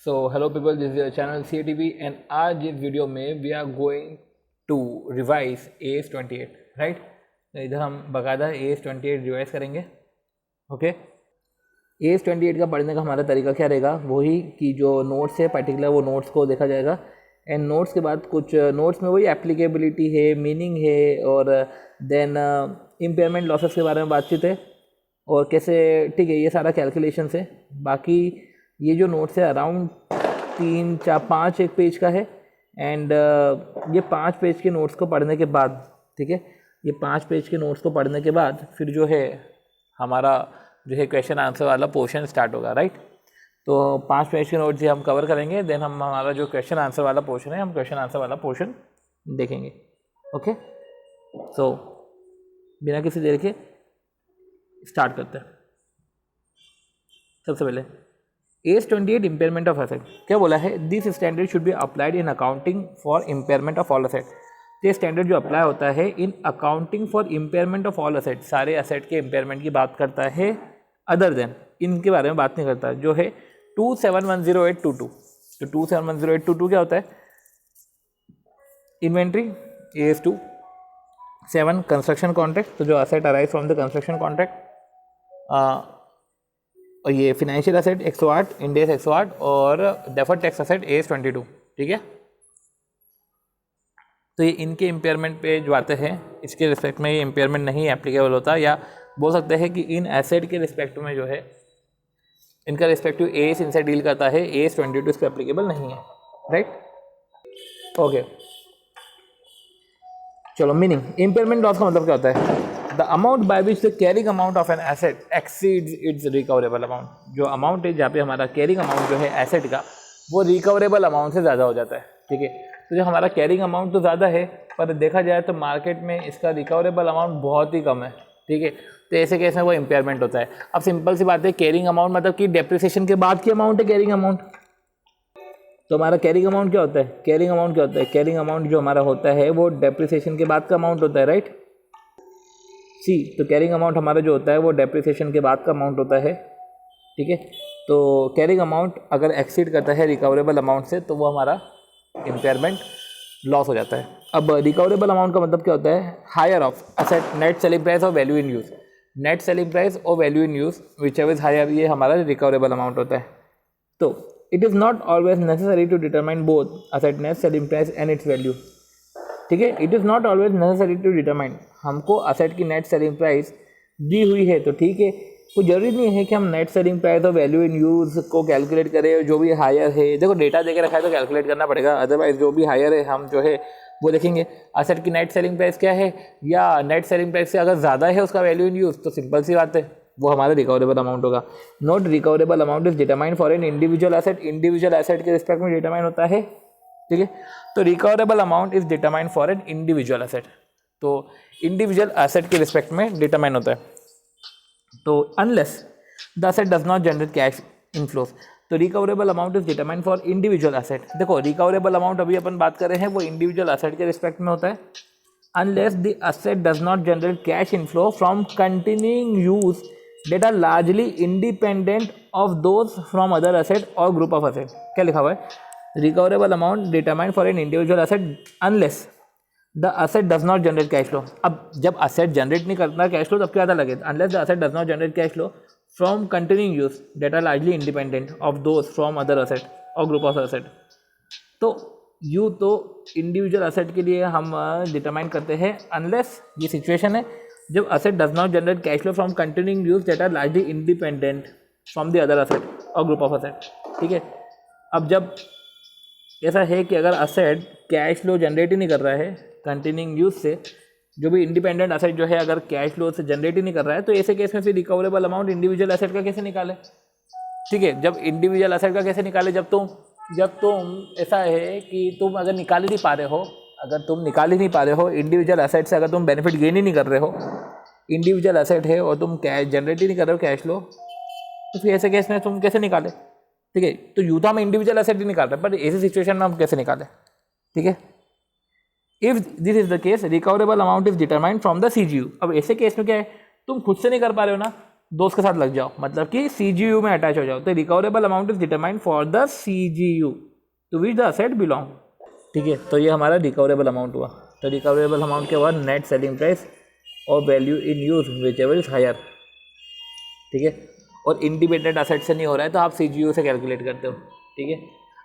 So hello people, this is channel CATV and आज इस वीडियो में we are going to revise AS28, right. इधर हम बाकायदा AS28 रिवाइज करेंगे। ओके, AS28 का पढ़ने का हमारा तरीका क्या रहेगा, वही कि जो नोट्स है पर्टिकुलर वो नोट्स को देखा जाएगा एंड नोट्स के बाद कुछ नोट्स में वही एप्लीकेबिलिटी है, मीनिंग है और देन इम्पेयरमेंट लॉसेस के बारे में बातचीत है और कैसे, ठीक है, ये सारा कैलकुलेशंस है। बाकी ये जो नोट्स है अराउंड 3-4-5 एक पेज का है एंड ये 5 पेज के नोट्स को पढ़ने के बाद, ठीक है, ये 5 पेज के नोट्स को पढ़ने के बाद फिर जो है हमारा जो है क्वेश्चन आंसर वाला पोर्शन स्टार्ट होगा, राइट। तो 5 पेज के नोट्स हम कवर करेंगे, देन हम हमारा जो क्वेश्चन आंसर वाला पोर्शन है, हम क्वेश्चन आंसर वाला पोर्शन देखेंगे। ओके, सो बिना किसी देर के स्टार्ट करते हैं। सबसे पहले AS28 इम्पेयरमेंट ऑफ एसेट क्या बोला है, this standard should be applied in accounting for impairment of all asset. ये स्टैंडर्ड जो अप्लाई होता है in accounting for impairment of all asset, सारे एसेट के इम्पेयरमेंट की बात करता है, अदर देन इनके बारे में बात नहीं करता, जो है 27108222। तो 27108222 क्या होता है, इन्वेंट्री AS2, 7 कंस्ट्रक्शन कॉन्ट्रैक्ट, तो जो asset arise from the construction contract, और ये फिनेंशियल एसेट 108, इंडेस 108 और डेफर्ड टैक्स एसेट AS22, ठीक है। तो ये इनके इम्पेयरमेंट पे जो आते हैं, इसके रिस्पेक्ट में ये इम्पेयरमेंट नहीं एप्लीकेबल होता, या बोल सकते हैं कि इन एसेट के रिस्पेक्ट में जो है इनका रिस्पेक्टिव AS इनसे डील करता है, AS22 इस पर एप्लीकेबल नहीं है, राइट। ओके, चलो मीनिंग, इम्पेयरमेंट लॉस का मतलब क्या होता है, the amount by which the carrying amount of an asset exceeds its recoverable amount. जो अमाउंट है जहाँ पे हमारा कैरिंग अमाउंट जो है एसेट का, वो रिकवरेबल अमाउंट से ज़्यादा हो जाता है, ठीक है। तो जो हमारा कैरिंग अमाउंट तो ज़्यादा है, पर देखा जाए तो मार्केट में इसका रिकवरेबल अमाउंट बहुत ही कम है, ठीक है। तो ऐसे केस में वो इम्पेयरमेंट होता है। अब सिंपल सी बात है, कैरिंग अमाउंट मतलब कि डेप्रिसिएशन के बाद की अमाउंट है कैरिंग अमाउंट। तो हमारा कैरिंग अमाउंट क्या होता है, कैरिंग अमाउंट क्या होता है, कैरिंग अमाउंट जो हमारा होता है वो डेप्रिसिएशन के बाद का अमाउंट होता है, राइट। सी, तो कैरिंग अमाउंट हमारा जो होता है वो डेप्रिसिएशन के बाद का अमाउंट होता है, ठीक है। तो कैरिंग अमाउंट अगर एक्सीड करता है रिकवरेबल अमाउंट से, तो वो हमारा इम्पेयरमेंट लॉस हो जाता है। अब रिकवरेबल अमाउंट का मतलब क्या होता है, higher of asset net selling price और value in use, net selling price और value in use whichever is higher, ये हमारा रिकवरेबल अमाउंट होता है। तो it is not always necessary to determine both asset net selling price and its value, ठीक है। It is not always necessary to determine, हमको asset की net selling price दी हुई है तो ठीक है, कोई जरूरी नहीं है कि हम नेट सेलिंग प्राइस और वैल्यू इन यूज़ को कैलकुलेट करें। जो भी हायर है, देखो डेटा दे के रखा है तो कैलकुलेट करना पड़ेगा, अदरवाइज जो भी हायर है हम जो है वो देखेंगे असेट की नेट सेलिंग प्राइस क्या है, या नेट सेलिंग प्राइस से अगर ज़्यादा है उसका वैल्यू इन यूज़, तो सिंपल सी बात है वो हमारा रिकवरेबल अमाउंट होगा। Not recoverable amount is determined for an individual asset, individual asset के रिस्पेक्ट में डिटरमाइन होता है, ठीक है। तो recoverable amount is determined for an individual asset, तो इंडिविजुअल एसेट के रिस्पेक्ट में डिटरमाइन होता है। तो unless the asset does not generate cash inflows, तो recoverable amount is determined for individual asset. देखो रिकवरेबल अमाउंट अभी अपन बात कर रहे हैं वो इंडिविजुअल एसेट के रिस्पेक्ट में होता है। Unless the asset does not generate cash inflow from continuing use that are largely independent of those from other asset or group of asset। क्या लिखा हुआ है, recoverable amount determined for an individual asset unless the asset does not generate cash flow. अब जब asset generate नहीं करता cash flow तब क्या आता लगे, unless the asset does not generate cash flow from continuing use that are largely independent of those from other asset और group of asset. तो यूँ तो इंडिविजुअल एसेट के लिए हम डिटरमाइन करते हैं अनलेस ये सिचुएशन है जब asset does not generate cash flow from continuing use that are largely independent from the other asset और ग्रुप ऑफ एसेट, ठीक है। अब जब ऐसा है कि अगर एसेट कैश फ्लो जनरेट ही नहीं कर रहा है कंटिन्यूइंग यूज से, जो भी इंडिपेंडेंट एसेट जो है अगर कैश फ्लो से जनरेट ही नहीं कर रहा है, तो ऐसे केस में फिर रिकवरेबल अमाउंट इंडिविजुअल एसेट का कैसे निकाले, ठीक है। जब इंडिविजुअल एसेट का कैसे निकाले, जब तुम ऐसा है कि तुम अगर निकाल ही नहीं पा रहे हो, अगर तुम निकाल ही नहीं पा रहे हो इंडिविजुअल एसेट से, अगर तुम बेनिफिट गेन ही नहीं कर रहे हो, इंडिविजुअल एसेट है और तुम कैश जनरेट ही नहीं कर रहे हो कैश फ्लो, तो फिर ऐसे केस में तुम कैसे निकाले, ठीक है। तो यूँ तो हम इंडिविजुअल एसेट ही निकाल रहे हैं, पर ऐसी सिचुएशन में हम कैसे निकालें, ठीक है। If this is the case recoverable amount is determined from the CGU। अब ऐसे केस में क्या है, तुम खुद से नहीं कर पा रहे हो ना, दो उसके साथ लग जाओ, मतलब कि CGU में अटैच हो जाओ। तो recoverable amount is determined for the CGU to which the asset belong. ठीक है, तो ये हमारा रिकवरेबल अमाउंट हुआ। तो रिकवरेबल अमाउंट के बाद नेट सेलिंग प्राइस और value in use whichever is higher. ठीक है, और इंडिपेंडेंट असेट से नहीं हो रहा है तो आप CGU से कैलकुलेट करते हो। ठीक है,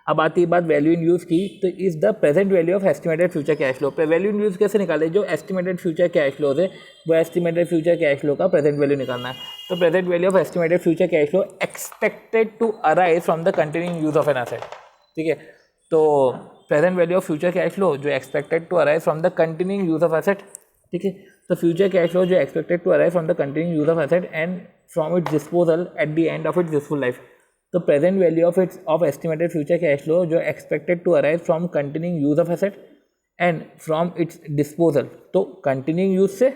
अब आती है बात वैल्यू इन यूज़ की। तो is the present value of estimated future cash flow. पे वैल्यू इन यूज़ कैसे निकाले? जो एस्टिमेटेड फ्यूचर कैश फ्लो है वो एस्टिमेटेड फ्यूचर कैश फ्लो का प्रेजेंट वैल्यू निकालना है। तो present value of estimated future cash flow expected to arise from the continuing use of an asset. ठीक है, तो present value of future cash flow जो expected to arise from the continuing use of asset. ठीक है, तो future cash flow जो expected to arise from the continuing use of asset and from its disposal at the end of its useful life. तो present value of estimated future cash flow जो expected to arise from continuing use of asset and from its disposal. तो continuing use से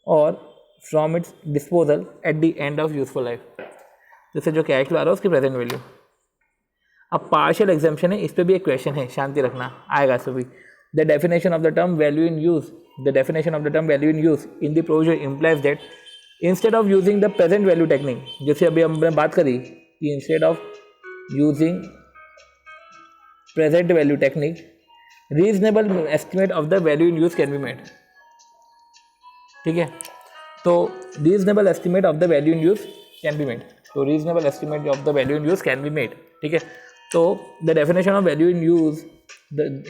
और from its disposal at the end of useful life, जैसे जो cash flow आ रहा है उसकी प्रेजेंट वैल्यू। अब पार्शियल एग्जाम्पशन है, इस पर भी एक क्वेश्चन है, शांति रखना, आएगा इस पर भी। The definition of the term value in use, the definition of the term value in use in the provision implies that instead of using the present value technique, जैसे अभी हमने बात करी कि instead of using present value technique reasonable estimate of the value in use can be made. ठीक है, तो reasonable estimate of the value in use can be made. तो reasonable estimate of the value in use can be made. ठीक है, तो the definition of value in use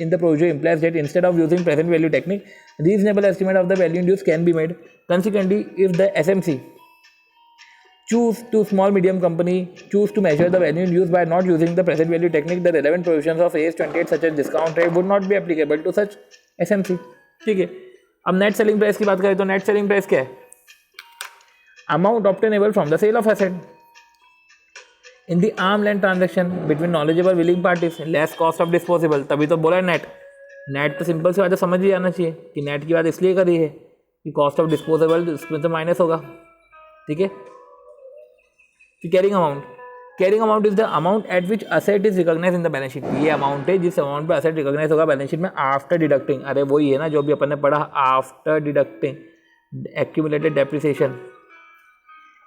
in the proviso implies that instead of using present value technique, reasonable estimate of the value in use can be made. Consequently, if the SMC choose to small medium company choose to measure the value in use by not using the present value technique, the relevant provisions of AS 28 such as discount rate would not be applicable to such SMC. ठीक है, अब net selling price की बात करें तो net selling price क्या है? Amount obtainable from the sale of asset in the arm length transaction between knowledgeable willing parties, less cost of disposable. तभी तो बोला नेट। नेट तो सिंपल सी बात है, समझ ही आना चाहिए कि नेट की बात इसलिए करी है कि कॉस्ट ऑफ डिस्पोजेबल इसमें तो माइनस होगा। ठीक है, फिर carrying amount, carrying amount is the amount at which asset is recognize in the balance sheet. ये अमाउंट है जिस अमाउंट पे असेट रिकॉग्नाइज होगा बैलेंस शीट में आफ्टर डिडक्टिंग, अरे वही है ना जो भी अपन ने पढ़ा, after deducting accumulated depreciation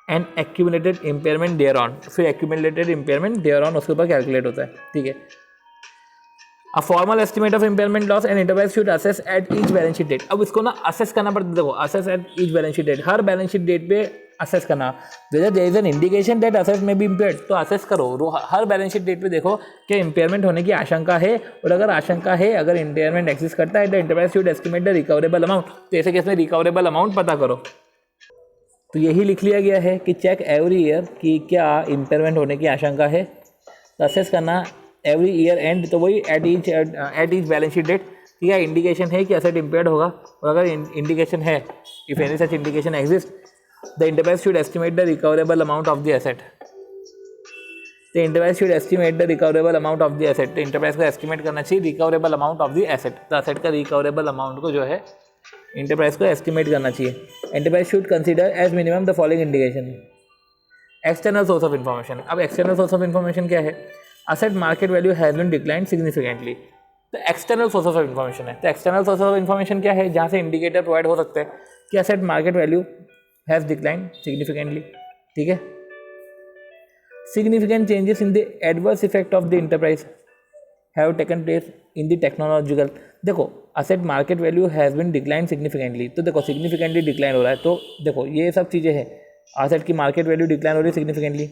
and accumulated impairment thereon. फिर एक्यूमुलेटेड इम्पेयरमेंट देयर ऑन उसके ऊपर कैलकुलेट होता है। ठीक है, a formal estimate of impairment loss and enterprise should assess at each balance sheet date. अब इसको ना असेस करना पड़ता है, देखो assess at each balance sheet date, हर बैलेंस शीट डेट पे असेस करना। There is an indication that asset may be impaired, तो असेस करो हर बैलेंस शीट डेट पे, देखो कि इम्पेयरमेंट होने की आशंका है, और अगर आशंका है, अगर इम्पेयरमेंट एग्जिस्ट करता है, the enterprise should estimate the recoverable amount. तो ऐसे केस में रिकवरेबल अमाउंट पता करो। तो यही लिख लिया गया है कि चेक एवरी ईयर कि क्या इम्पेयरमेंट होने की आशंका है, असेस करना एवरी ईयर एंड। तो वही at each balance sheet date क्या इंडिकेशन है कि असेट इम्पेयर्ड होगा, और अगर इंडिकेशन है, if any such indication exist, the enterprise should estimate the recoverable amount of the asset. The enterprise should estimate the recoverable amount of the asset. Enterprise को estimate करना चाहिए recoverable amount of the asset. तो asset का recoverable amount को जो है enterprise को estimate करना चाहिए। Enterprise should consider as minimum the following indication. External source of information. अब एक्सटर्नल सोर्स ऑफ इन्फॉर्मेशन क्या है? Asset market value has been declined significantly. तो एक्सटर्नल सोर्स ऑफ इन्फॉर्मेशन है। तो एक्सटर्नल सोर्स ऑफ इन्फॉर्मेशन क्या है? जहाँ से इंडिकेटर प्रोवाइड हो सकते हैं कि asset market value has declined significantly. ठीक है, significant changes in the adverse effect of the enterprise have taken place in the technological. देखो asset market value has been declined significantly, तो देखो सिग्निफिकेंटली डिक्लाइन हो रहा है, तो देखो ये सब चीज़ें हैं। असेट की मार्केट वैल्यू डिक्लाइन हो रही है सिग्निफिकेंटली,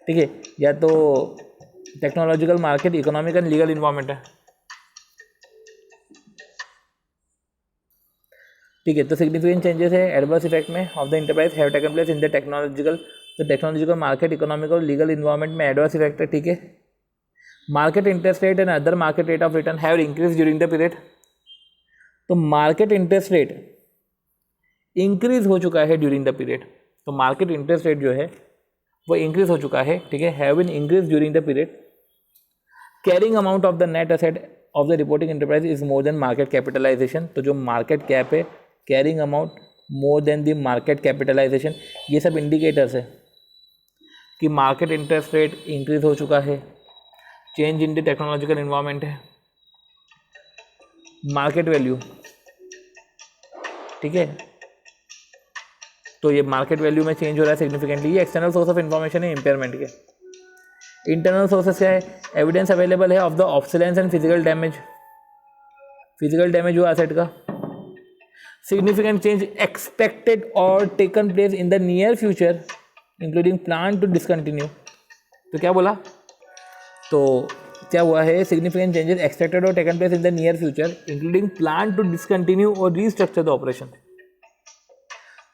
ठीक है, या तो technological market economic and legal environment है। ठीक है, तो सिग्निफिकेंट चेंजेस है एडवर्स इफेक्ट में of the enterprise have taken place in the technological. तो टेक्नोलॉजिकल मार्केट इकोनॉमिक और लीगल इन्वायरमेंट में एडवर्स इफेक्ट है। ठीक है, market interest rate and other market rate of return have increase during the period. तो market interest rate increase हो चुका है ड्यूरिंग द पीरियड। तो मार्केट इंटरेस्ट रेट जो है वो इंक्रीज हो चुका है। ठीक है, have been increase during the period. Carrying amount of the net asset of the reporting enterprise is more than market capitalization. तो जो मार्केट कैप है, carrying amount more than the market capitalization, ये सब इंडिकेटर्स है कि market interest rate increase हो चुका है, change in the technological environment है, मार्केट वैल्यू, ठीक है, तो ये मार्केट वैल्यू में चेंज हो रहा है सिग्निफिकेंटली। ये एक्सटर्नल सोर्स ऑफ इन्फॉर्मेशन है इम्पेयरमेंट के। इंटरनल सोर्सेस क्या है? एविडेंस अवेलेबल है of the obsolescence and physical damage. Physical damage हुआ एसेट का। सिग्निफिकेंट चेंज एक्सपेक्टेड और taken place in the near future including plan to discontinue. तो क्या बोला? तो क्या हुआ है? सिग्निफिकेंट चेंजेस एक्सपेक्टेड और taken place in the near future including plan to discontinue और रीस्ट्रक्चर द ऑपरेशन।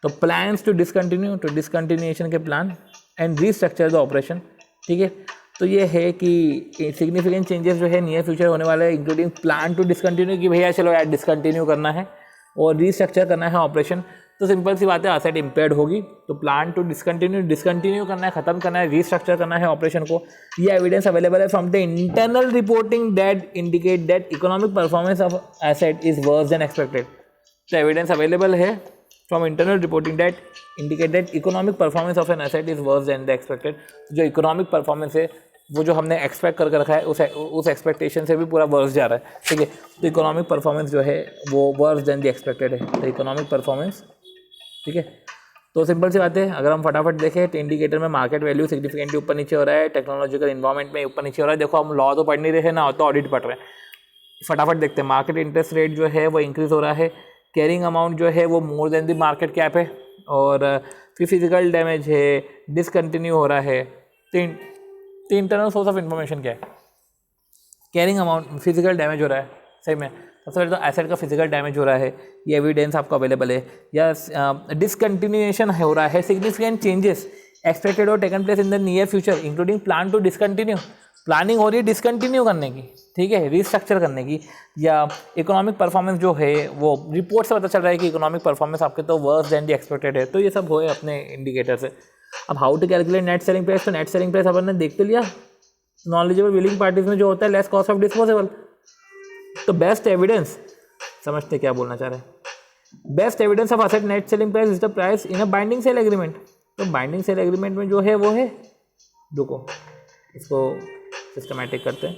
तो प्लान्स टू डिसकंटिन्यू, तो डिसकंटिन्यूएशन के plan and restructure the operation. ठीक है, तो ये है कि सिग्निफिकेंट चेंजेस जो है नियर फ्यूचर होने वाला है इंक्लूडिंग प्लान टू डिसकंटिन्यू, कि भैया चलो यार डिसकंटिन्यू करना है और रीस्ट्रक्चर करना है ऑपरेशन। तो सिंपल सी बात है, एसेट इम्पेयर्ड होगी तो प्लान टू डिसकंटिन्यू करना है, खत्म करना है, रीस्ट्रक्चर करना है ऑपरेशन को। ये एविडेंस अवेलेबल है from the internal reporting that indicate that economic performance of asset is worse than expected. तो एविडेंस अवेलेबल है from internal reporting that indicate that economic performance of an asset is worse than the expected. जो economic performance है वो जो हमने expect करके रखा है उस एक्सपेक्टेशन से भी पूरा वर्स जा रहा है। ठीक है, तो इकोनॉमिक परफॉर्मेंस जो है वो वर्स देन द एक्सपेक्टेड है। तो इकोनॉमिक परफॉर्मेंस, ठीक है, तो सिंपल सी बात है। अगर हम फटाफट देखें तो इंडिकेटर में मार्केट वैल्यू सिग्निफिकेंटली ऊपर नीचे हो रहा है, टेक्नोलॉजिकल इन्वायरमेंट में ऊपर नीचे हो रहा है। देखो हम लॉ तो पढ़ नहीं रहे हैं ना, तो ऑडिट पढ़ रहे हैं। फटाफट देखते हैं। मार्केट इंटरेस्ट रेट जो है वो इंक्रीज हो रहा है, कैरिंग अमाउंट जो है वो मोर देन द मार्केट कैप है, और फिर फिजिकल डैमेज है, डिसकंटिन्यू हो रहा है। तो इंटरनल सोर्स ऑफ इन्फॉर्मेशन क्या है? कैरिंग अमाउंट, फिजिकल डैमेज हो रहा है। सही में सबसे पहले तो एसेट का फिजिकल डैमेज हो रहा है, ये एविडेंस आपको अवेलेबल है। या डिसकंटिन्यूएशन हो रहा है, सिग्निफिकेंट चेंजेस एक्सपेक्टेड और taken place in the near future including plan to discontinue. Planning हो रही है डिसकंटिन्यू करने की, ठीक है, रीस्ट्रक्चर करने की। या इकोनॉमिक परफॉर्मेंस जो है वो रिपोर्ट से पता चल रहा है कि इकोनॉमिक परफॉर्मेंस आपके तो वर्स देन दी एक्सपेक्टेड है। तो ये सब हो अपने इंडिकेटर से। अब how to calculate net selling price? तो नेट सेलिंग प्राइस अपन ने देख तो लिया, नॉलेजेबल विलिंग पार्टीज में जो होता है लेस कॉस्ट ऑफ डिस्पोजेबल। तो बेस्ट एविडेंस, समझते क्या बोलना चाह रहे हैं? Best evidence of asset net selling price is the price in a binding sale agreement. तो बाइंडिंग सेल एग्रीमेंट में जो है वो है, रुको इसको सिस्टमैटिक करते हैं।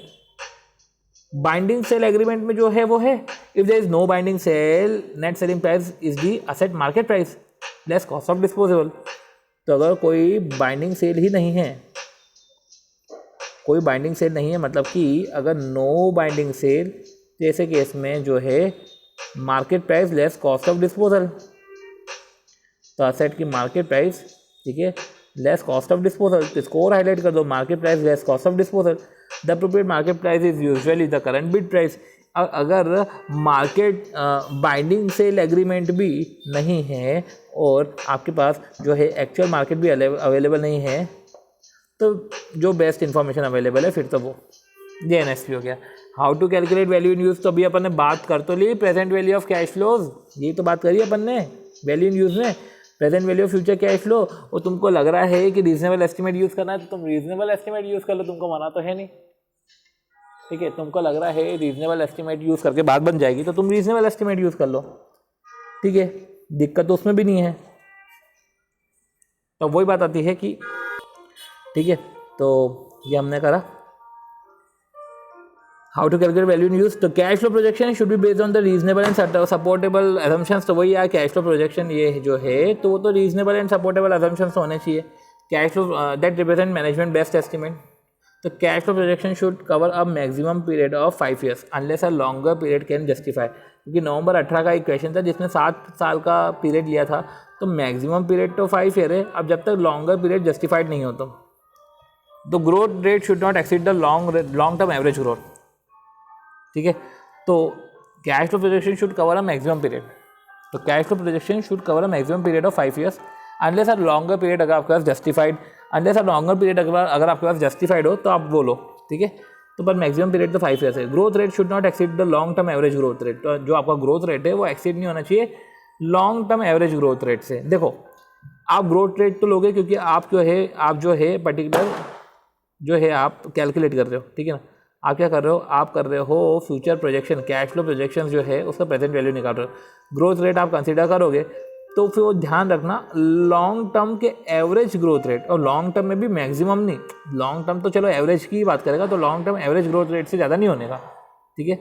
बाइंडिंग सेल एग्रीमेंट में जो है वो है, if there is no binding sale net selling price is the asset market price less cost of disposable. तो अगर कोई बाइंडिंग सेल ही नहीं है, कोई बाइंडिंग सेल नहीं है, मतलब कि अगर नो बाइंडिंग सेल, जैसे केस में जो है market price less cost of disposal. तो असेट की मार्केट प्राइस, ठीक है, लेस कॉस्ट ऑफ डिस्पोजल। तो स्कोर हाईलाइट कर दो, market price less cost of disposal. The appropriate market price is usually the current bid price. अगर market binding sale agreement भी नहीं है और आपके पास जो है एक्चुअल मार्केट भी अवेलेबल नहीं है, तो जो बेस्ट इन्फॉर्मेशन अवेलेबल है फिर तो वो JNSP हो गया। How to calculate value in use? तो अभी अपन ने बात कर तो ली present value of cash flows, ये तो बात करी अपन ने वैल्यू इन यूज़ में, present value of future cash flow. और तुमको लग रहा है कि रीजनेबल एस्टिमेट यूज़ करना है तो तुम रीजनेबल एस्टिमेट यूज़ कर लो, तुमको मना तो है नहीं, ठीक है। तुमको लग रहा है रीजनेबल एस्टिमेट यूज़ करके बात बन जाएगी तो तुम रीजनेबल एस्टिमेट यूज़ कर लो, ठीक है, दिक्कत तो उसमें भी नहीं है। तो वही बात आती है कि ठीक है, तो ये हमने करा। How to calculate value in use? तो cash flow projection should be based on the reasonable and supportable assumptions. तो वही यार कैश फ्लो प्रोजेक्शन ये जो है तो वो तो रीजनेबल एंड सपोर्टेबल असम्पशंस होने चाहिए। Cash flow that represent management best estimate. तो cash flow projection should cover a maximum period of 5 years unless a longer period can justify. क्योंकि नवंबर 18 का एक क्वेश्चन था जिसमें 7 साल का पीरियड लिया था, तो मैक्सिमम पीरियड तो 5 year है। अब जब तक लॉन्गर पीरियड जस्टिफाइड नहीं हो तो growth rate should not exceed the long term average growth, ठीक है। तो cash flow projection should cover a maximum period. तो cash flow projection should cover a maximum period of 5 years unless a longer period अगर आपके पास justified, unless a longer period अगर आपके पास जस्टिफाइड हो तो आप बोलो, ठीक है। तो पर मैक्सिमम पीरियड तो 5 years है। Growth rate should not exceed the long term average growth rate. तो जो आपका ग्रोथ रेट है वो एक्सीड नहीं होना चाहिए long term average growth rate से। देखो आप ग्रोथ रेट तो लोगे क्योंकि आप जो है पर्टिकुलर जो है आप कैलकुलेट कर रहे हो, ठीक है ना। आप क्या कर रहे हो? आप कर रहे हो future projection, cash flow projection जो है उसका प्रेजेंट वैल्यू निकाल रहे हो। ग्रोथ रेट आप कंसीडर करोगे तो फिर वो ध्यान रखना लॉन्ग टर्म के एवरेज ग्रोथ रेट, और लॉन्ग टर्म में भी मैक्सिमम नहीं, लॉन्ग टर्म तो चलो एवरेज की बात करेगा, तो long term average growth rate से ज़्यादा नहीं होने का, ठीक है।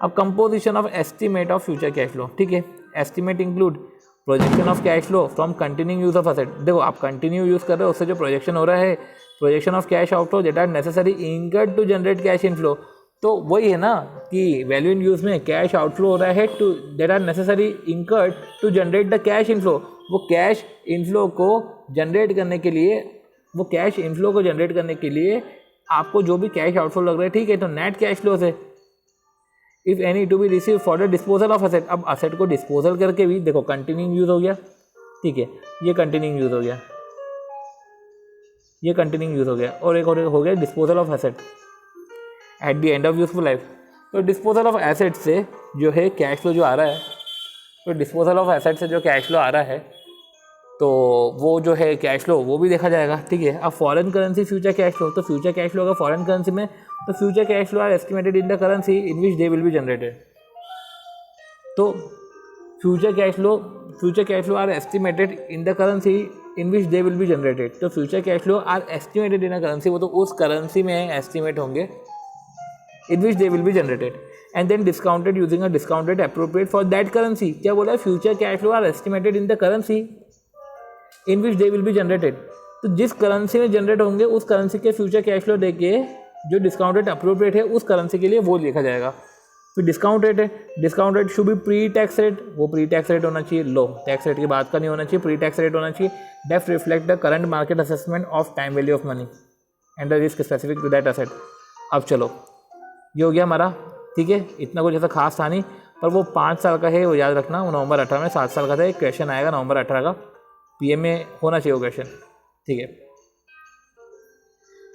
अब composition of estimate of future cash flow, ठीक है। Estimate include projection of cash flow from continuing use of asset. देखो आप कंटिन्यू यूज़ कर रहे हो, उससे जो प्रोजेक्शन हो रहा है, projection of cash outflow that are necessary incurred to generate cash inflow. तो वही है ना कि वैल्यू इन यूज़ में कैश आउटफ्लो हो रहा है to that are necessary incurred to generate the cash inflow. वो कैश इनफ्लो को जनरेट करने के लिए, वो कैश इनफ्लो को जनरेट करने के लिए आपको जो भी कैश आउटफ्लो लग रहा है, ठीक है, तो नेट कैश फ्लो से if any to be receive for the disposal of asset. अब असेट को डिस्पोजल करके भी देखो कंटिन्यूइंग यूज हो गया, ठीक है, ये कंटिन्यूइंग यूज हो गया, ये कंटिन्यूइंग यूज हो गया, और एक और हो गया disposal of asset eight the end of useful life. तो डिस्पोजल ऑफ एसेट से जो है कैश फ्लो जो आ रहा है, तो डिस्पोजल ऑफ एसेट से जो कैश फ्लो आ रहा है, तो वो जो है कैश फ्लो वो भी देखा जाएगा, ठीक है। अब foreign currency future cash flow, तो फ्यूचर कैश फ्लो अगर फॉरेन करेंसी में, तो future cash flow are estimated in the currency in which they will be generated. तो future cash flow are estimated in the currency in which they will be generated. तो future cash flow are estimated in a currency, वो तो उस currency में estimate होंगे in which they will be generated and then discounted using a discount rate appropriate for that currency. क्या बोला है? Future cash flow are estimated in the currency in which they will be generated. तो जिस currency में generate होंगे उस currency के future cash flow देके जो डिस्काउंट रेट अप्रोप्रिएट है उस करेंसी के लिए वो लिखा जाएगा। फिर डिस्काउंट रेट है, discount rate should be pre tax rate, वो प्री टैक्स रेट होना चाहिए, लो टैक्स रेट की बात का नहीं होना चाहिए, प्री टैक्स रेट होना चाहिए। They reflect the current market assessment of time value of money and the risk specific to that asset. अब चलो ये हो गया हमारा, ठीक है, इतना कुछ ऐसा खास था नहीं, पर वो 5 साल का है, वो याद रखना। वो नवंबर 18 में 7 साल का था, एक क्वेश्चन आएगा नवंबर 18 का, पीएम में होना चाहिए वो क्वेश्चन, ठीक है।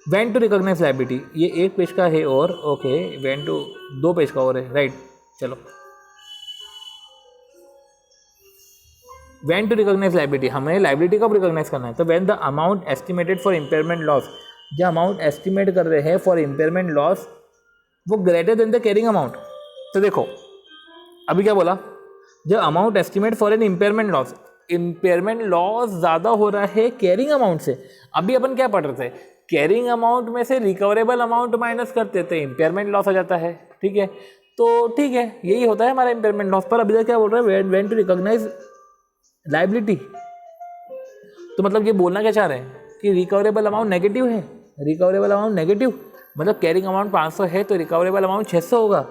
व्हेन टू रिकॉग्नाइज लायबिलिटी, ये 1 पेज का है और ओके, व्हेन टू 2 पेज का और है, राइट। चलो व्हेन टू रिकॉग्नाइज लायबिलिटी, हमें लायबिलिटी कब रिकॉग्नाइज करना है? तो when the amount estimated for impairment loss, जो अमाउंट एस्टिमेट कर रहे हैं फॉर इम्पेयरमेंट लॉस वो greater than the carrying amount. तो देखो अभी क्या बोला, जब amount estimate for an impairment loss, impairment loss ज़्यादा हो रहा है कैरिंग अमाउंट से। अभी अपन क्या पढ़ रहे थे, कैरिंग अमाउंट में से रिकवरेबल अमाउंट माइनस करते थे, इम्पेयरमेंट लॉस आ जाता है, ठीक है। तो ठीक है, यही होता है हमारा इम्पेयरमेंट लॉस। पर अभी तक क्या बोल रहा है, व्हेन टू रिकॉग्नाइज लायबिलिटी, तो मतलब ये बोलना क्या चाह रहे हैं कि रिकवरेबल अमाउंट नेगेटिव है, रिकवरेबल अमाउंट नेगेटिव, मतलब कैरिंग अमाउंट 500 है तो रिकवरेबल अमाउंट 600 होगा।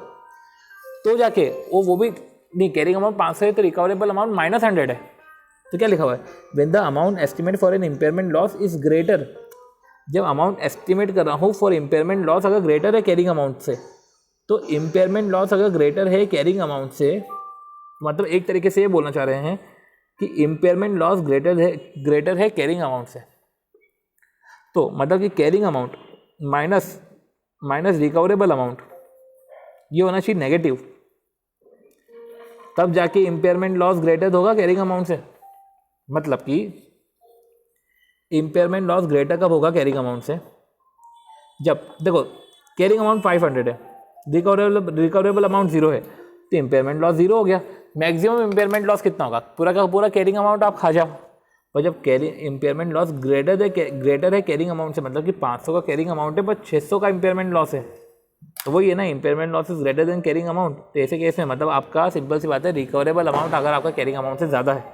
तो जाके वो भी नहीं, कैरिंग अमाउंट 500 है तो रिकवरेबल अमाउंट -100 है। तो क्या लिखा हुआ है, when the amount estimate for an impairment loss is greater, जब अमाउंट एस्टिमेट कर रहा हूँ फॉर इम्पेयरमेंट लॉस अगर ग्रेटर है कैरिंग अमाउंट से, तो इम्पेयरमेंट लॉस अगर ग्रेटर है कैरिंग अमाउंट से, मतलब एक तरीके से ये बोलना चाह रहे हैं कि इम्पेयरमेंट लॉस ग्रेटर है कैरिंग अमाउंट से। तो मतलब कि carrying amount minus recoverable amount ये होना चाहिए नेगेटिव, तब जाके इम्पेयरमेंट लॉस ग्रेटर होगा कैरिंग अमाउंट से। मतलब कि इम्पेयरमेंट लॉस ग्रेटर कब होगा कैरिंग अमाउंट से, जब देखो कैरिंग अमाउंट 500 है, रिकवरेबल अमाउंट 0 है, तो इम्पेयरमेंट लॉस 0 हो गया। मैक्सिमम इम्पेयरमेंट लॉस कितना होगा, पूरा का पूरा कैरिंग अमाउंट आप खा जाओ। और जब इम्पेयरमेंट लॉस ग्रेटर है कैरिंग अमाउंट से, मतलब कि 500 का कैरिंग अमाउंट है पर 600 का इम्पेयरमेंट लॉस है, तो वही है ना, impairment loss is greater than carrying amount. तो ऐसे केस में मतलब आपका सिंपल सी बात है, रिकवरेबल अमाउंट अगर आपका कैरिंग अमाउंट से ज़्यादा है,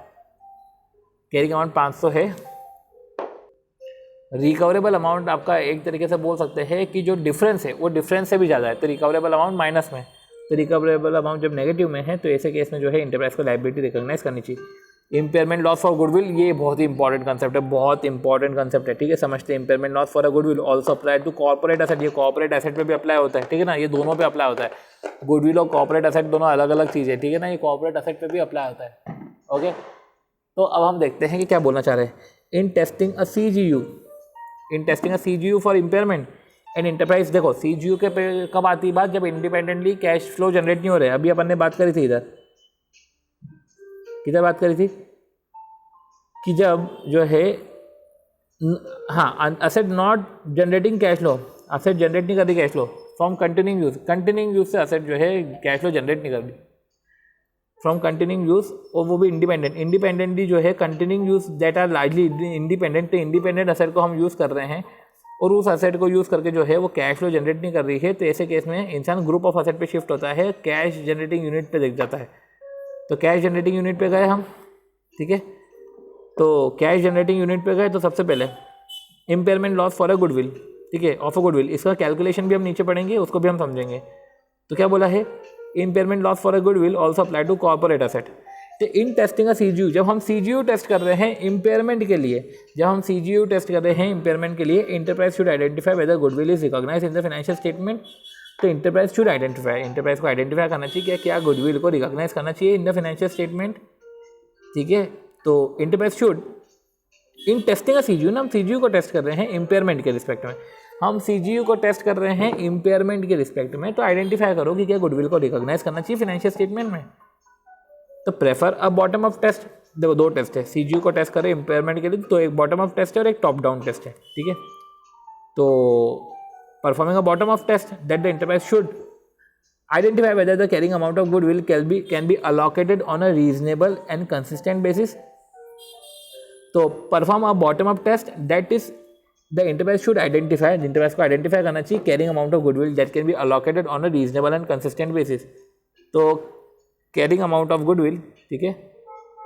कैरिंग अमाउंट 500 है, रिकवरेबल अमाउंट आपका एक तरीके से बोल सकते हैं कि जो डिफरेंस है वो डिफरेंस से भी ज़्यादा है, तो रिकवरेबल अमाउंट माइनस में। तो रिकवरेबल अमाउंट जब नेगेटिव में है तो ऐसे केस में जो है इंटरप्राइज को लायबिलिटी रिकॉग्नाइज करनी चाहिए। इम्पेयरमेंट लॉस फॉर गुडविल, ये बहुत ही इंपॉर्टेंट कंसेप्ट है, बहुत इंपॉर्टेंट कंसेप्ट है, ठीक है, समझते हैं। Impairment loss for a goodwill also apply to corporate asset, ये कॉर्पोरेट एसेट पे भी अप्लाई होता है, ठीक है ना, ये दोनों पे अप्लाई होता है। गुडविल और कॉर्पोरेट एसेट दोनों अलग अलग चीज़ है, ठीक है ना, ये कॉर्पोरेट एसेट पे भी अप्लाई होता है। ओके, तो अब हम देखते हैं कि क्या बोलना चाह रहे हैं। In testing a CGU for impairment and enterprise, देखो CGU के पे कब आती है बात, जब इंडिपेंडेंटली कैश फ्लो जनरेट नहीं हो रहे। अभी अपन ने बात करी थी, किधर बात करी थी कि जब जो है हाँ, asset not generating cash flow, asset generate नहीं कर रही cash flow from continuing use से असेट जो है कैश फ्लो जनरेट नहीं कर रही फ्रॉम कंटिन्यूइंग यूज, और वो भी इंडिपेंडेंटली जो है continuing use that are largely independent, तो इंडिपेंडेंट असेट को हम यूज़ कर रहे हैं और उस असेट को यूज़ करके जो है वो कैश फ्लो जनरेट नहीं कर रही है, तो ऐसे केस में इंसान ग्रुप ऑफ असेट पे शिफ्ट होता है, कैश जनरेटिंग यूनिट पे दिख जाता है। तो कैश जनरेटिंग यूनिट पे गए हम, ठीक है, तो कैश जनरेटिंग यूनिट पे गए तो सबसे पहले impairment loss for a goodwill, ठीक है, ऑफ अ गुडविल, इसका कैलकुलेशन भी हम नीचे पढ़ेंगे, उसको भी हम समझेंगे। तो क्या बोला है, impairment loss for a goodwill also apply to corporate asset. तो इन टेस्टिंग अ सीजीयू, जब हम सीजीयू टेस्ट कर रहे हैं इम्पेयरमेंट के लिए, जब हम सीजीयू टेस्ट कर रहे हैं इम्पेयरमेंट के लिए, enterprise should identify whether goodwill is recognize in the financial statement. तो इंटरप्राइज शुड आइडेंटिफाई, इंटरप्राइज को आइडेंटिफाई करना चाहिए क्या गुडविल को रिकॉग्नाइज करना चाहिए इन द फाइनेंशियल स्टेटमेंट, ठीक है। तो enterprise should in testing CGU ना, हम सीजीयू को टेस्ट कर रहे हैं इम्पेयरमेंट के रिस्पेक्ट में, हम सीजीयू को टेस्ट कर रहे हैं इम्पेयरमेंट के रिस्पेक्ट में, तो आइडेंटिफाई करो कि क्या गुडविल को रिकॉग्नाइज करना चाहिए फाइनेंशियल स्टेटमेंट में। तो prefer a bottom up test, देखो दो टेस्ट है, सीजीयू को टेस्ट करें इम्पेयरमेंट के लिए, तो एक बॉटम अप टेस्ट है और एक टॉप डाउन टेस्ट है, ठीक है। तो performing a bottom up test that the enterprise should identify whether the carrying amount of goodwill can be allocated on a reasonable and consistent basis. तो perform a bottom up test that is the enterprise should identify, enterprise को identify करना चाहिए carrying amount of goodwill that can be allocated on a reasonable and consistent basis. तो carrying amount of goodwill, ठीक है,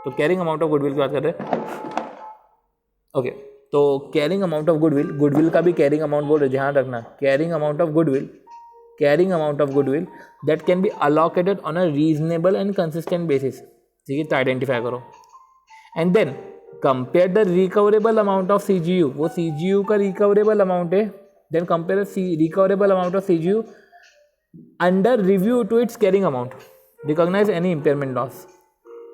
तो carrying amount of goodwill की बात कर रहे हैं, ओके। तो carrying amount of goodwill, goodwill का भी कैरिंग अमाउंट बोल रहे, ध्यान रखना, carrying amount of goodwill, carrying amount of goodwill that can be allocated on a reasonable and consistent basis, ठीक है, तो आइडेंटिफाई करो। And then compare the recoverable amount of CGU, वो सीजीयू का रिकवरेबल अमाउंट है, then compare recoverable amount of CGU under review to its carrying amount, recognize any impairment loss.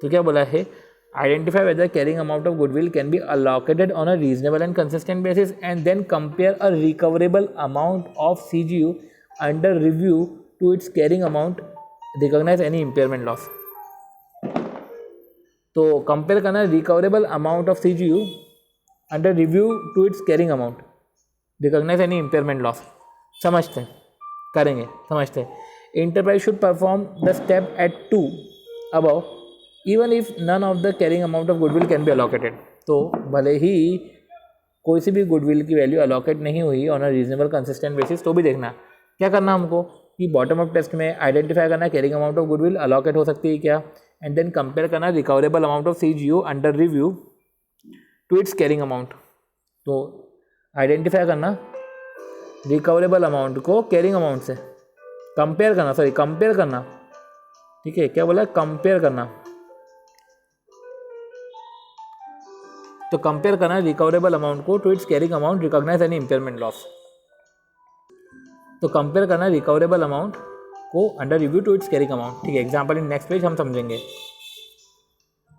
तो क्या बोला है, identify whether carrying amount of goodwill can be allocated on a reasonable and consistent basis and then compare a recoverable amount of CGU under review to its carrying amount, recognize any impairment loss. तो compare करना recoverable amount of CGU under review to its carrying amount, recognize any impairment loss. समझते हैं, करेंगे, समझते हैं। Enterprise should perform the step at 2 above even if none of the carrying amount of goodwill can be allocated. तो भले ही कोई सी भी goodwill की वैल्यू अलोकेट नहीं हुई on a reasonable consistent basis, तो भी देखना क्या करना हमको कि बॉटम अप टेस्ट में आइडेंटिफाई करना carrying amount of goodwill allocate हो सकती है क्या, एंड देन कंपेयर करना recoverable amount of CGU under review to its carrying amount. तो आइडेंटिफाई करना रिकवरेबल अमाउंट को कैरिंग अमाउंट से कंपेयर करना, सॉरी कंपेयर करना, ठीक है, क्या बोला, कंपेयर करना। तो कंपेयर करना रिकवरेबल अमाउंट को to its carrying amount, recognize any impairment loss. तो कंपेयर करना रिकवरेबल अमाउंट को under review to its carrying amount, ठीक है। एग्जाम्पल इन नेक्स्ट पेज हम समझेंगे,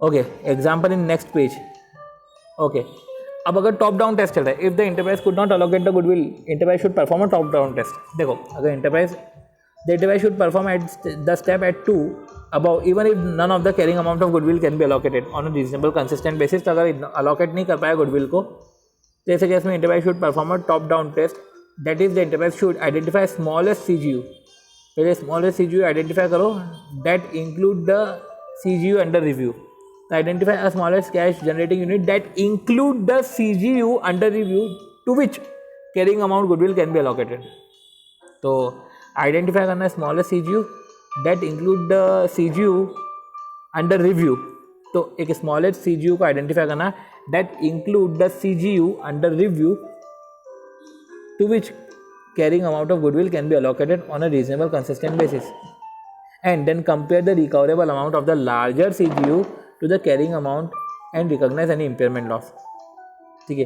okay, example in next page, okay. अब अगर टॉप डाउन टेस्ट चल रहा है, if the enterprise could not allocate the goodwill, enterprise should perform a top down test. देखो अगर the enterprise should perform at the step at 2 above even if none of the carrying amount of goodwill can be allocated on a reasonable consistent basis. तो अगर allocate नहीं कर पाया goodwill को, तो ऐसे केस में enterprise should perform a top down test that is the enterprise should identify smallest CGU, पहले स्मॉलेस्ट सीजीयू आइडेंटिफाई करो that include the CGU under review. Identify a smallest cash generating unit that include the CGU under review to which carrying amount goodwill can be allocated. तो identify करना है smallest CGU that include the CGU under review। तो एक smallest CGU को identify करना that include the CGU under review to which carrying amount of goodwill can be allocated on a reasonable consistent basis and then compare the recoverable amount of the larger CGU to the carrying amount and recognize any impairment loss, ठीक है।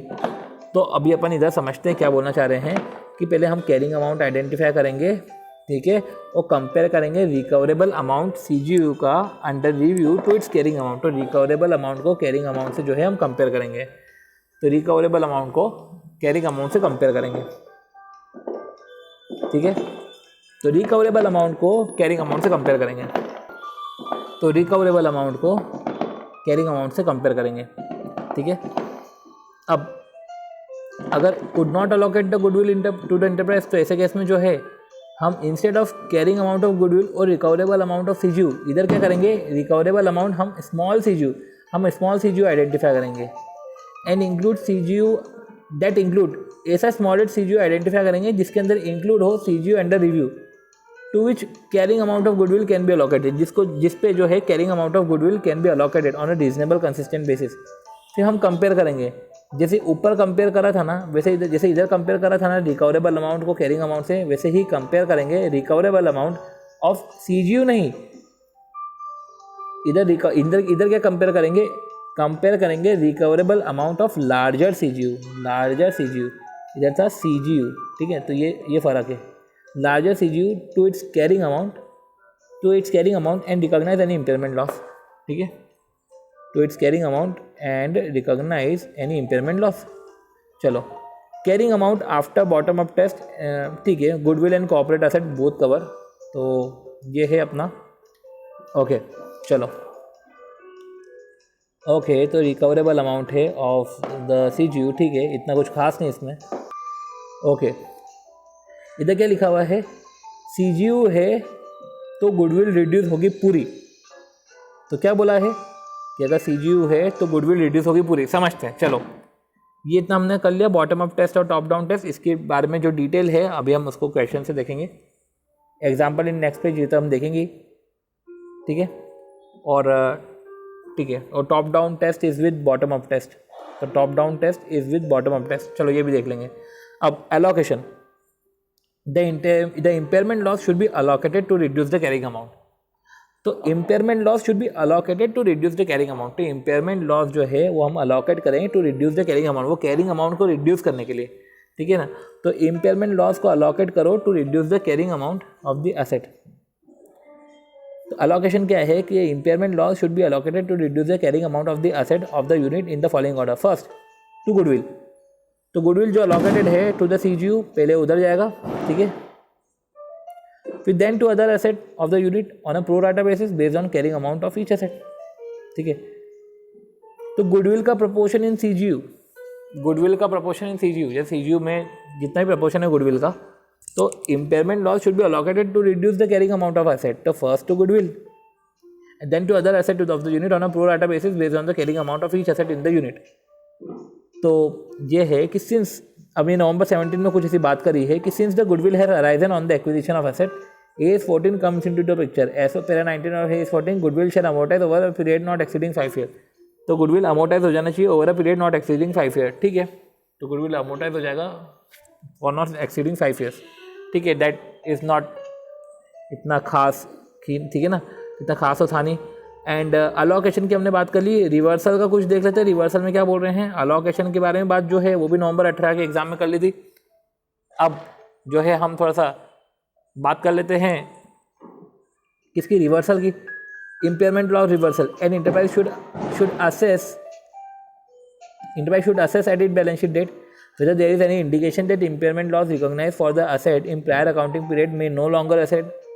तो अभी अपन इधर समझते हैं क्या बोलना चाह रहे हैं कि पहले हम कैरिंग अमाउंट आइडेंटिफाई करेंगे, ठीक है, और कंपेयर करेंगे रिकवरेबल अमाउंट सीजीयू का under review to its carrying amount. तो रिकवरेबल अमाउंट को कैरिंग अमाउंट से जो है हम कंपेयर करेंगे, तो रिकवरेबल अमाउंट को कैरिंग अमाउंट से कंपेयर करेंगे, ठीक है। तो रिकवरेबल अमाउंट को कैरिंग अमाउंट से कंपेयर करेंगे, तो रिकवरेबल अमाउंट को कैरिंग अमाउंट से कंपेयर करेंगे, ठीक है। अब अगर could not allocate the goodwill to the enterprise, तो ऐसे केस में जो है हम instead of carrying amount of goodwill और रिकवरेबल अमाउंट ऑफ सीजीयू, इधर क्या करेंगे, रिकवरेबल अमाउंट हम स्मॉल सीजीयू आइडेंटिफाई करेंगे and include CGU that include, ऐसा स्मॉलेस्ट सीजीयू आइडेंटिफाई करेंगे जिसके अंदर इंक्लूड हो CGU under review to which carrying amount of goodwill can be allocated, जिस पे जो है carrying amount of goodwill can be allocated on a reasonable consistent basis. फिर हम कंपेयर करेंगे, जैसे ऊपर कंपेयर करा था ना वैसे इधर कंपेयर करा था ना रिकवरेबल अमाउंट को कैरिंग अमाउंट से, वैसे ही कंपेयर करेंगे रिकवरेबल अमाउंट ऑफ CGU नहीं, इधर क्या कंपेयर करेंगे recoverable amount of larger CGU, इधर था CGU, ठीक है। तो ये फ़र्क है, larger CGU to its carrying amount and recognise any impairment loss, ठीक है, to its carrying amount and recognise any impairment loss. चलो, carrying amount after bottom up test, ठीक है, goodwill and corporate asset both cover, तो ये है अपना, okay. चलो, ओके, तो रिकवरेबल अमाउंट है ऑफ द CGU, ठीक है, इतना कुछ खास नहीं इसमें, ओके। इधर क्या लिखा हुआ है, CGU है तो गुडविल रिड्यूस होगी पूरी, तो क्या बोला है कि अगर CGU है तो गुडविल रिड्यूस होगी पूरी, समझते हैं। चलो, ये इतना हमने कर लिया, बॉटम अप टेस्ट और टॉप डाउन टेस्ट, इसके बारे में जो डिटेल है अभी हम उसको क्वेश्चन से देखेंगे, एग्जाम्पल इन नेक्स्ट पेज, ये तो हम देखेंगे, ठीक है। और ठीक है, और top down test is with bottom up test, तो top down test is with bottom up test, चलो ये भी देख लेंगे। अब allocation, the impairment loss should be allocated to reduce the carrying amount, तो impairment loss should be allocated to reduce the carrying amount, तो impairment loss जो है वो हम अलोकेट करेंगे to reduce the carrying amount, वो कैरिंग अमाउंट को reduce करने के लिए, ठीक है ना। तो इम्पेयरमेंट लॉस को अलोकेट करो to reduce the carrying amount of the asset. तो अलोकेशन क्या है कि impairment loss should be allocated to reduce the carrying amount of the asset of the unit in the following order. First, to goodwill, तो goodwill जो allocated है to the CGU पहले उधर जाएगा, ठीक है, फिर then to other asset of the unit on a pro rata basis based on carrying amount of each asset, ठीक है। तो गुडविल का प्रपोर्शन इन CGU, जैसे CGU में जितना भी प्रपोर्शन है गुडविल का, तो impairment loss should be allocated to reduce the carrying amount of asset, तो first to goodwill and then to other asset of the unit on a pro rata basis based on the carrying amount of each asset in the unit. तो ये है कि since अभी नवंबर 17 में कुछ ऐसी बात करी है कि since the goodwill has arisen on the acquisition of asset, AS 14 comes into the picture. As of para 19 और AS 14, goodwill shall amortize over a period not exceeding 5 years. तो गुडविल अमोटाइज हो जाना चाहिए over a period not exceeding 5 year, ठीक है। तो goodwill amortise हो जाएगा और नॉट एक्सीडिंग 5 ईयर्स, ठीक है। दैट इज़ नॉट इतना खास, ठीक है ना, इतना खास तो था नहीं। एंड अलोकेशन की हमने बात कर ली, रिवर्सल का कुछ देख लेते हैं। रिवर्सल में क्या बोल रहे हैं, अलोकेशन के बारे में बात जो है वो भी नवंबर 18 के एग्जाम में कर ली थी। अब जो है हम थोड़ा सा बात कर लेते हैं किसकी, रिवर्सल की। Impairment loss reversal, an enterprise should assess at its balance sheet date whether there is any indication that impairment loss recognized for the asset in prior accounting period may no longer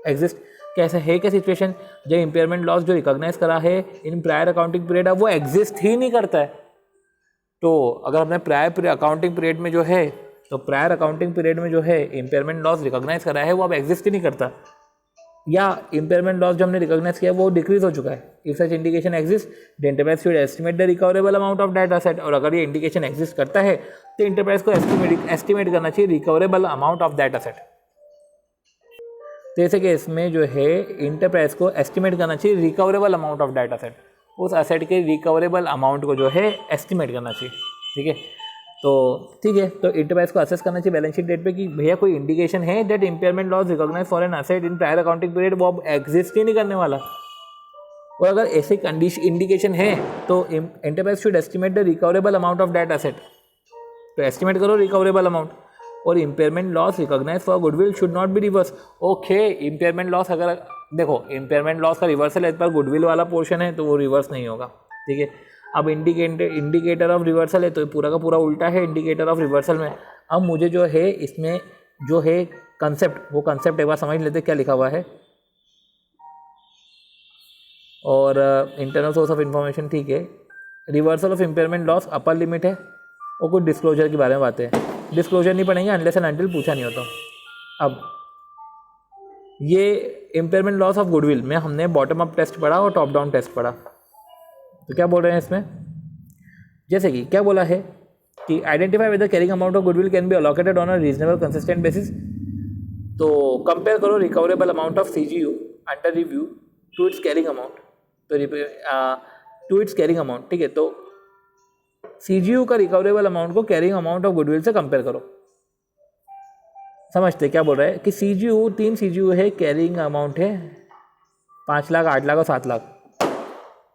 exist। कैसे है क्या situation जब impairment loss जो recognise करा है इन prior accounting period अब वो exist ही नहीं करता है। तो अगर हमने प्रायर अकाउंटिंग पीरियड में जो है, तो प्रायर अकाउंटिंग पीरियड में जो है इम्पेयरमेंट लॉस रिकॉग्नाइज करा है वो अब एग्जिस्ट ही नहीं करता, या इम्पेयरमेंट लॉस जो हमने रिकॉग्नाइज किया वो डिक्रीज हो चुका है। If such indication exist the enterprise should estimate the recoverable amount of that asset. और अगर ये इंडिकेशन एग्जिस्ट करता है तो इंटरप्राइज को एस्टिमेट करना चाहिए recoverable amount of that asset. तो ऐसे केस में जो है इंटरप्राइज को एस्टिमेट करना चाहिए recoverable amount of that asset, उस एसेट के रिकवरेबल अमाउंट को जो है एस्टिमेट करना चाहिए, ठीक है। तो ठीक है, तो इंटरप्राइज को असेस करना चाहिए बैलेंस शीट डेट पे कि भैया कोई इंडिकेशन है that impairment loss recognise for an asset in prior accounting period, वो अब एग्जिस्ट ही नहीं करने वाला। और अगर ऐसे इंडिकेशन है तो enterprise should estimate the recoverable amount of that asset. तो एस्टिमेट करो रिकवरेबल अमाउंट। और impairment loss recognise for goodwill should not be reverse. Okay, impairment loss अगर देखो इम्पेयरमेंट लॉस का रिवर्सल है, इस पर गुडविल वाला पोर्शन है तो वो रिवर्स नहीं होगा, ठीक है। अब इंडिकेटर ऑफ रिवर्सल है तो पूरा का पूरा उल्टा है इंडिकेटर ऑफ रिवर्सल में। अब मुझे जो है इसमें जो है कंसेप्ट, वो कंसेप्ट एक बार समझ लेते क्या लिखा हुआ है। और इंटरनल सोर्स ऑफ इंफॉर्मेशन, ठीक है। Reversal of impairment loss upper limit है और कुछ डिस्क्लोजर के बारे में बातें हैं। डिस्क्लोजर नहीं पढ़ेंगे अनलेस एंड अनटिल पूछा नहीं होता। अब ये इम्पेयरमेंट लॉस ऑफ गुडविल में हमने बॉटम अप टेस्ट पढ़ा और टॉप डाउन टेस्ट पढ़ा। तो क्या बोल रहे हैं इसमें, जैसे कि क्या बोला है कि identify whether carrying amount of goodwill can be allocated on a reasonable consistent basis. तो कंपेयर करो recoverable amount of CGU under review to its carrying amount, तो टू इट्स कैरिंग अमाउंट, ठीक है। तो CGU का रिकवरेबल अमाउंट को carrying amount of goodwill से compare करो। समझते क्या बोल रहा है कि CGU 3 CGU है, कैरिंग अमाउंट है 5 लाख, 8 लाख और 7 लाख।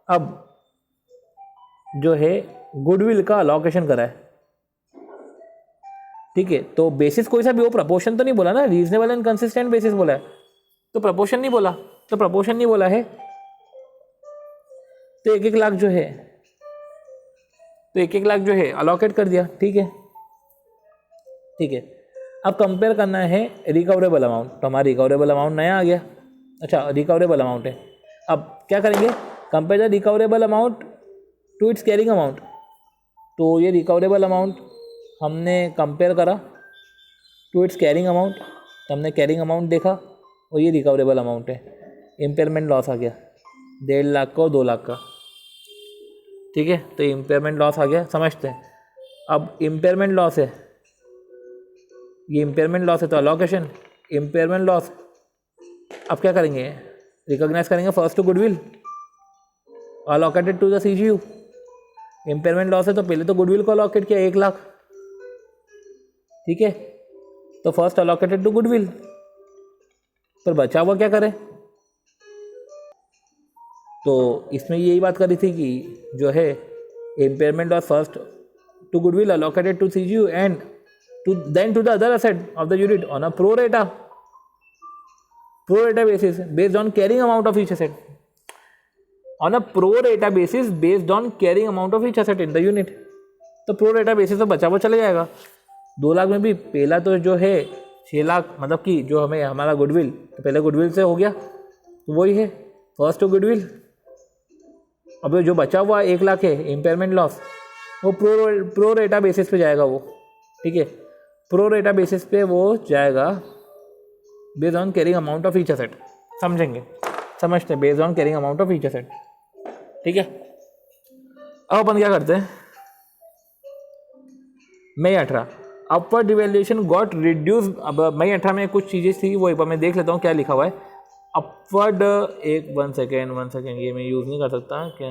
अब जो है गुडविल का अलॉकेशन करा है, ठीक है। तो बेसिस कोई सा भी हो, प्रपोर्शन तो नहीं बोला ना, रीजनेबल एंड कंसिस्टेंट बेसिस बोला है, तो प्रपोर्शन नहीं बोला, तो प्रपोर्शन नहीं बोला है, तो 1-1 लाख जो है, तो 1-1 लाख जो है अलॉकेट कर दिया, ठीक है, ठीक है। अब कंपेयर करना है रिकवरेबल अमाउंट, तो हमारा रिकवरेबल अमाउंट नया आ गया। अच्छा, रिकवरेबल अमाउंट है, अब क्या करेंगे, compare the recoverable amount to its carrying amount. तो ये रिकवरेबल अमाउंट हमने कंपेयर करा टू इट्स कैरिंग अमाउंट, तो हमने कैरिंग अमाउंट देखा और ये रिकवरेबल अमाउंट है। इम्पेयरमेंट लॉस आ गया 1.5 लाख का और 2 लाख का, ठीक है। तो इम्पेयरमेंट लॉस आ गया, समझते हैं। अब इम्पेयरमेंट लॉस है, ये इम्पेयरमेंट लॉस है, तो अलॉकेशन इम्पेयरमेंट लॉस। अब क्या करेंगे, रिकॉग्नाइज करेंगे first to goodwill, allocated to the CGU। Impairment loss है तो पहले तो गुडविल को अलॉकेट किया 1 लाख, ठीक है, तो फर्स्ट अलॉकेटेड टू गुडविल, पर बचा हुआ क्या करें। तो इसमें यही बात करी थी कि जो है impairment loss first to goodwill allocated to CGU and then to the other asset of the unit on a pro rata basis based on carrying amount of each asset, on a pro rata basis based on carrying amount of each asset in the unit। तो pro rata basis तो बचा हुआ चले जाएगा। 2 लाख में भी पहला तो जो है 6 लाख, मतलब कि जो हमें हमारा गुडविल, तो पहले गुडविल से हो गया, तो वही है फर्स्ट टू गुडविल। अब जो बचा हुआ 1 लाख है इम्पेयरमेंट लॉस, वो प्रो रेटा बेसिस पे जाएगा वो, ठीक है, प्रो रेटा बेसिस पे वो जाएगा based on carrying amount of each asset. समझेंगे, समझते हैं, based on carrying amount of each asset, ठीक है। अब अपन क्या करते हैं, मई 18 अपवर्ड डिवैल्यूएशन गॉट रिड्यूस। अब मई 18 में कुछ चीज़ें थी, वो एक बार मैं देख लेता हूँ क्या लिखा हुआ है। अपवर्ड, एक 1 सेकेंड, ये मैं यूज़ नहीं कर सकता क्या,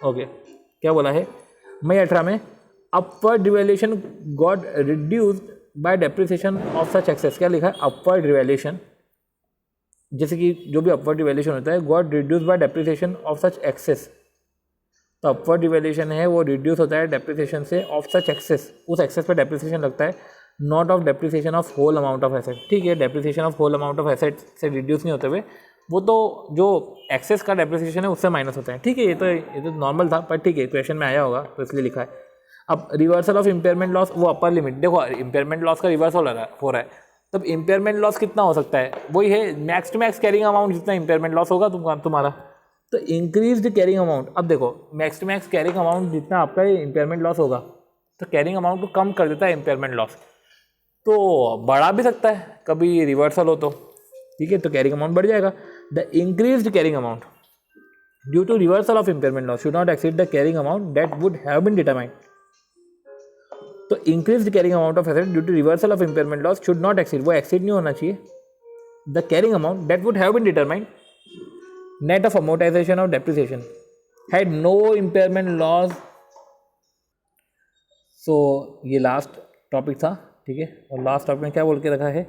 ओके, क्या बोला है मई 18 में upward devaluation got reduced by depreciation of such excess. क्या लिखा है, अपवर्ड डिवैल्यूएशन, जैसे कि जो भी अपवर्ड डिवैल्यूएशन होता है, got reduced by depreciation of such excess. तो अपवर्ड डिवैल्यूएशन है वो रिड्यूस होता है डेप्रिसिएशन से ऑफ सच एक्सेस, उस एक्सेस पे डेप्रिसिएशन लगता है, not of depreciation of whole amount of asset, ठीक है। Depreciation of whole amount of asset से रिड्यूस नहीं होते हुए, वो तो जो एक्सेस का डेप्रिसिएशन है उससे माइनस होता है, ठीक है। ये तो नॉर्मल था, पर ठीक है, क्वेश्चन में आया होगा तो इसलिए लिखा है। अब रिवर्सल ऑफ इम्पेयरमेंट लॉस, वो अपर लिमिट, देखो इम्पेयरमेंट लॉस का रिवर्सल हो रहा है, तब इम्पेयरमेंट लॉस कितना हो सकता है, वही है max to max carrying amount जितना इम्पेयरमेंट लॉस होगा तुम्हारा, तो इंक्रीज्ड कैरिंग अमाउंट। अब देखो max to max carrying amount जितना आपका इम्पेयरमेंट लॉस होगा, तो कैरिंग अमाउंट को कम कर देता है इम्पेयरमेंट लॉस, तो बढ़ा भी सकता है कभी रिवर्सल हो तो, ठीक है, तो कैरिंग अमाउंट बढ़ जाएगा। The increased carrying amount due to reversal of impairment loss should not exceed the carrying amount that would have been determined. तो increased carrying amount of asset due to reversal of impairment loss should not exceed, वो exceed नहीं होना चाहिए the carrying amount that would have been determined net of amortisation of depreciation had no impairment loss. So ये last topic था, ठीक है, और last topic में क्या बोल के रखा है,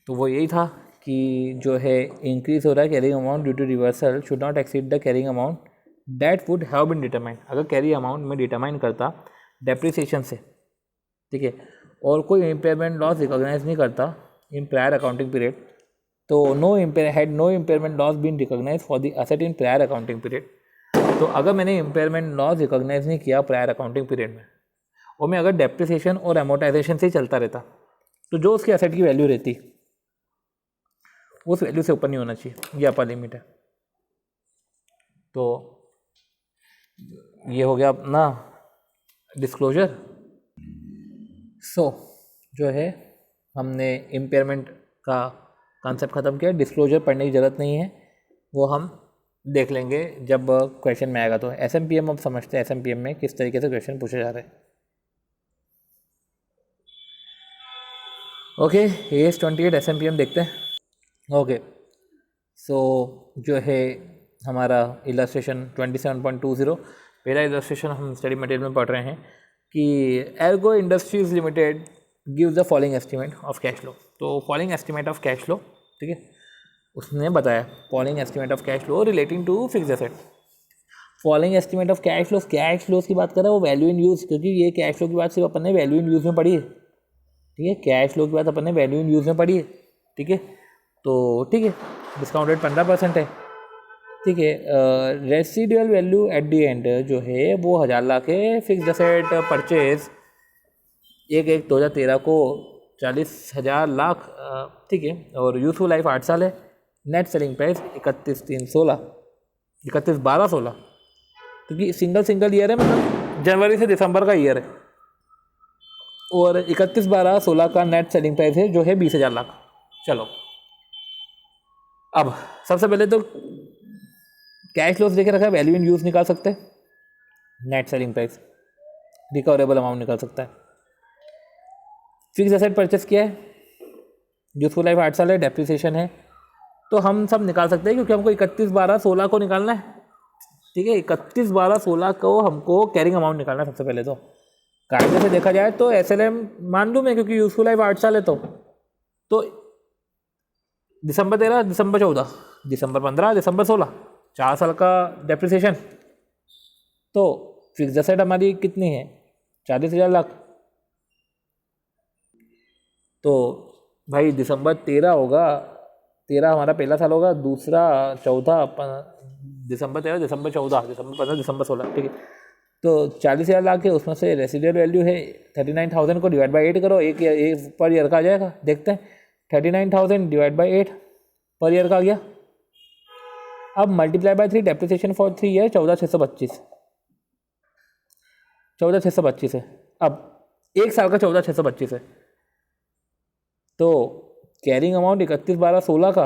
तो वो यही था कि जो है इंक्रीज हो रहा है carrying amount due to reversal should not exceed the carrying amount that would have been determined. अगर कैरी अमाउंट में डिटरमाइन करता डेप्रिसिएशन से, ठीक है, और कोई इम्पेयरमेंट लॉस रिकॉग्नाइज नहीं करता इन प्रायर अकाउंटिंग पीरियड, तो no impairment loss been recognise for the asset in prior accounting period. तो अगर मैंने इम्पेयरमेंट लॉस रिकॉग्नाइज नहीं किया प्रायर अकाउंटिंग पीरियड में, और मैं अगर डेप्रिसिएशन और एमोर्टाइजेशन से ही चलता रहता, तो जो उसके एसेट की वैल्यू रहती उस वैल्यू से ऊपर नहीं होना चाहिए, ये अपर लिमिट है। तो ये हो गया अपना डिस्क्लोजर। सो जो है हमने इम्पेयरमेंट का कॉन्सेप्ट ख़त्म किया, डिस्क्लोजर पढ़ने की ज़रूरत नहीं है, वो हम देख लेंगे जब क्वेश्चन में आएगा। तो SMPM अब समझते हैं SMPM में किस तरीके से क्वेश्चन पूछे जा रहे हैं। ओके, AS28 SMPM देखते हैं। ओके, सो जो है हमारा इलस्ट्रेशन 27.20, पहला इलस्ट्रेशन हम स्टडी मटेरियल में पढ़ रहे हैं कि Ergo Industries Limited gives the following estimate of cash flow. तो following estimate of cash flow, ठीक है, उसने बताया following estimate of cash flow relating to fixed asset. Following estimate of cash flows की बात कर रहा है वो वैल्यू इन यूज़, क्योंकि ये कैश फ्लो की बात सिर्फ अपन ने वैल्यू इन यूज़ में पढ़ी है, ठीक है, कैश फ्लो की बात अपन ने वैल्यू इन यूज़ में पढ़ी है, ठीक है। तो ठीक है, डिस्काउंट रेट 15% है, ठीक है। Residual value at the and जो है वो 1000 लाख है। फिक्स्ड एसेट परचेज 1/1/2013 को 40,000 लाख, ठीक है, और यूजफुल लाइफ 8 साल है। नेट सेलिंग प्राइस 31/12/16, क्योंकि सिंगल ईयर है, मतलब जनवरी से दिसंबर का ईयर है, और 31/12/16 का नेट सेलिंग प्राइस है जो है 20,000 लाख। चलो, अब सबसे पहले तो कैश फ्लोज देखे रखा है, वैल्यू इन यूज निकाल सकते हैं, net selling price, recoverable amount निकाल सकता है। फिक्स एसेट परचेस किया है, यूजफुल लाइफ 8 साल है, डेप्रिसिएशन है, तो हम सब निकाल सकते हैं क्योंकि हमको 31/12/16 को निकालना है, ठीक है। 31/12/16 को हमको कैरिंग अमाउंट निकालना है। सबसे पहले तो कायदे से देखा जाए तो SLM मान लूँ मैं, क्योंकि यूजफुल लाइफ 8 साल है, तो दिसंबर 13, दिसंबर 14, दिसंबर 15, दिसंबर 16, 4 साल का डेप्रिसिएशन। तो फिक्स्ड एसेट हमारी कितनी है, 40,000 लाख। तो भाई दिसंबर 13 होगा, 13 हमारा पहला साल होगा, दूसरा 14, दिसंबर 13, दिसंबर 14, दिसंबर 15, दिसंबर 16, ठीक है। तो 40,000 लाख है, उसमें से रेसिडुअल वैल्यू है 39,000 को डिवाइड बाई 8 करो, एक पर ईयर का आ जाएगा। देखते हैं, 39,000 डिवाइड बाई 8 पर ईयर का आ गया। अब multiply by 3, depreciation for 3 year 14,625, 14,625 है। अब एक साल का 14,625 है, तो कैरिंग अमाउंट 31/12/16 का